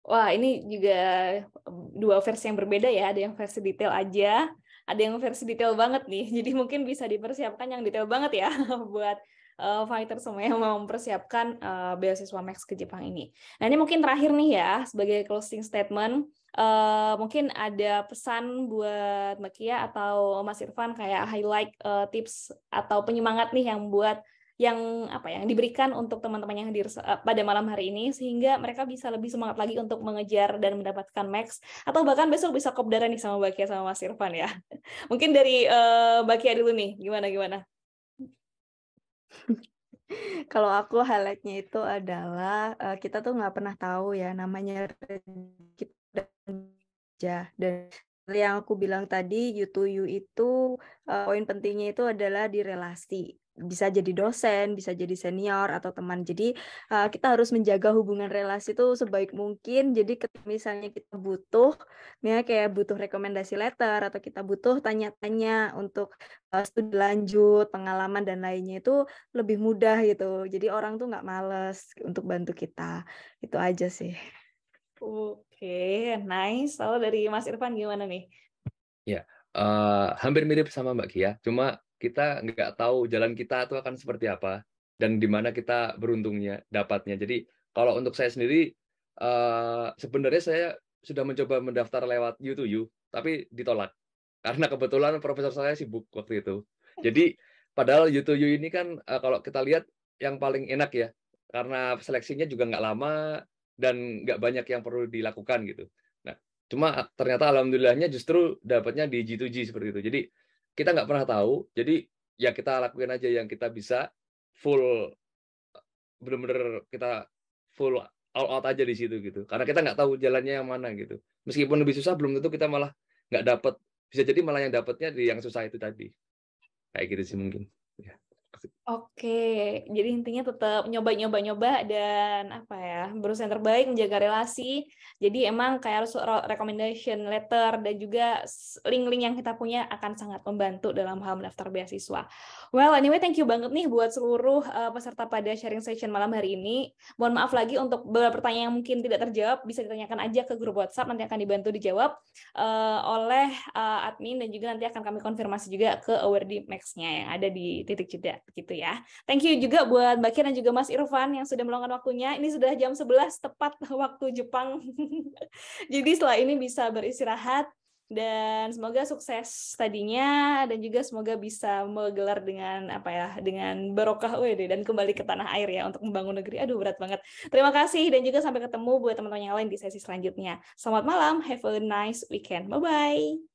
Wah, ini juga 2 versi yang berbeda ya. Ada yang versi detail aja, ada yang versi detail banget nih. Jadi mungkin bisa dipersiapkan yang detail banget ya buat fighter semua yang mau mempersiapkan beasiswa Max ke Jepang ini. Nah, ini mungkin terakhir nih ya, sebagai closing statement. Mungkin ada pesan buat Mbak Kia atau Mas Irfan kayak highlight tips atau penyemangat nih yang buat yang diberikan untuk teman-teman yang hadir pada malam hari ini, sehingga mereka bisa lebih semangat lagi untuk mengejar dan mendapatkan max, atau bahkan besok bisa kopdar nih sama Mbak Kia sama Mas Irfan ya. Mungkin dari Mbak Kia dulu nih, gimana? Kalau aku highlight-nya itu adalah kita tuh nggak pernah tahu ya namanya rezeki dan yang aku bilang tadi, you to you itu poin pentingnya itu adalah di relasi. Bisa jadi dosen, bisa jadi senior atau teman. Jadi kita harus menjaga hubungan relasi itu sebaik mungkin. Jadi misalnya kita butuh, kayak butuh rekomendasi letter atau kita butuh tanya-tanya untuk studi lanjut, pengalaman dan lainnya itu lebih mudah gitu. Jadi orang tuh nggak males untuk bantu kita. Itu aja sih. Oke, nice. Lalu dari Mas Irfan gimana nih? Ya, hampir mirip sama Mbak Kia, cuma kita nggak tahu jalan kita itu akan seperti apa dan di mana kita beruntungnya dapatnya. Jadi kalau untuk saya sendiri, sebenarnya saya sudah mencoba mendaftar lewat U2U, tapi ditolak karena kebetulan profesor saya sibuk waktu itu. Jadi padahal U2U ini kan kalau kita lihat yang paling enak ya, karena seleksinya juga nggak lama dan nggak banyak yang perlu dilakukan gitu. Nah, cuma ternyata alhamdulillahnya justru dapatnya di G2G seperti itu. Jadi kita nggak pernah tahu. Jadi ya kita lakuin aja yang kita bisa, full, bener-bener kita full all out aja di situ gitu. Karena kita nggak tahu jalannya yang mana gitu. Meskipun lebih susah, belum tentu kita malah nggak dapet. Bisa jadi malah yang dapetnya di yang susah itu tadi. Kayak gitu sih mungkin. Ya. Oke, jadi intinya tetap nyoba dan berusaha yang terbaik, menjaga relasi. Jadi emang kayak harus recommendation letter dan juga link-link yang kita punya akan sangat membantu dalam hal mendaftar beasiswa. Well, anyway, thank you banget nih buat seluruh peserta pada sharing session malam hari ini. Mohon maaf lagi untuk beberapa pertanyaan yang mungkin tidak terjawab, bisa ditanyakan aja ke grup WhatsApp, nanti akan dibantu dijawab oleh admin, dan juga nanti akan kami konfirmasi juga ke awardee max-nya yang ada di titik jeda gitu ya. Thank you juga buat Mbak Kia dan juga Mas Irfan yang sudah meluangkan waktunya. Ini sudah jam 11 tepat waktu Jepang. Jadi setelah ini bisa beristirahat dan semoga sukses tadinya, dan juga semoga bisa menggelar dengan dengan barokah dan kembali ke tanah air ya untuk membangun negeri. Aduh, berat banget. Terima kasih dan juga sampai ketemu buat teman-teman yang lain di sesi selanjutnya. Selamat malam, have a nice weekend. Bye bye.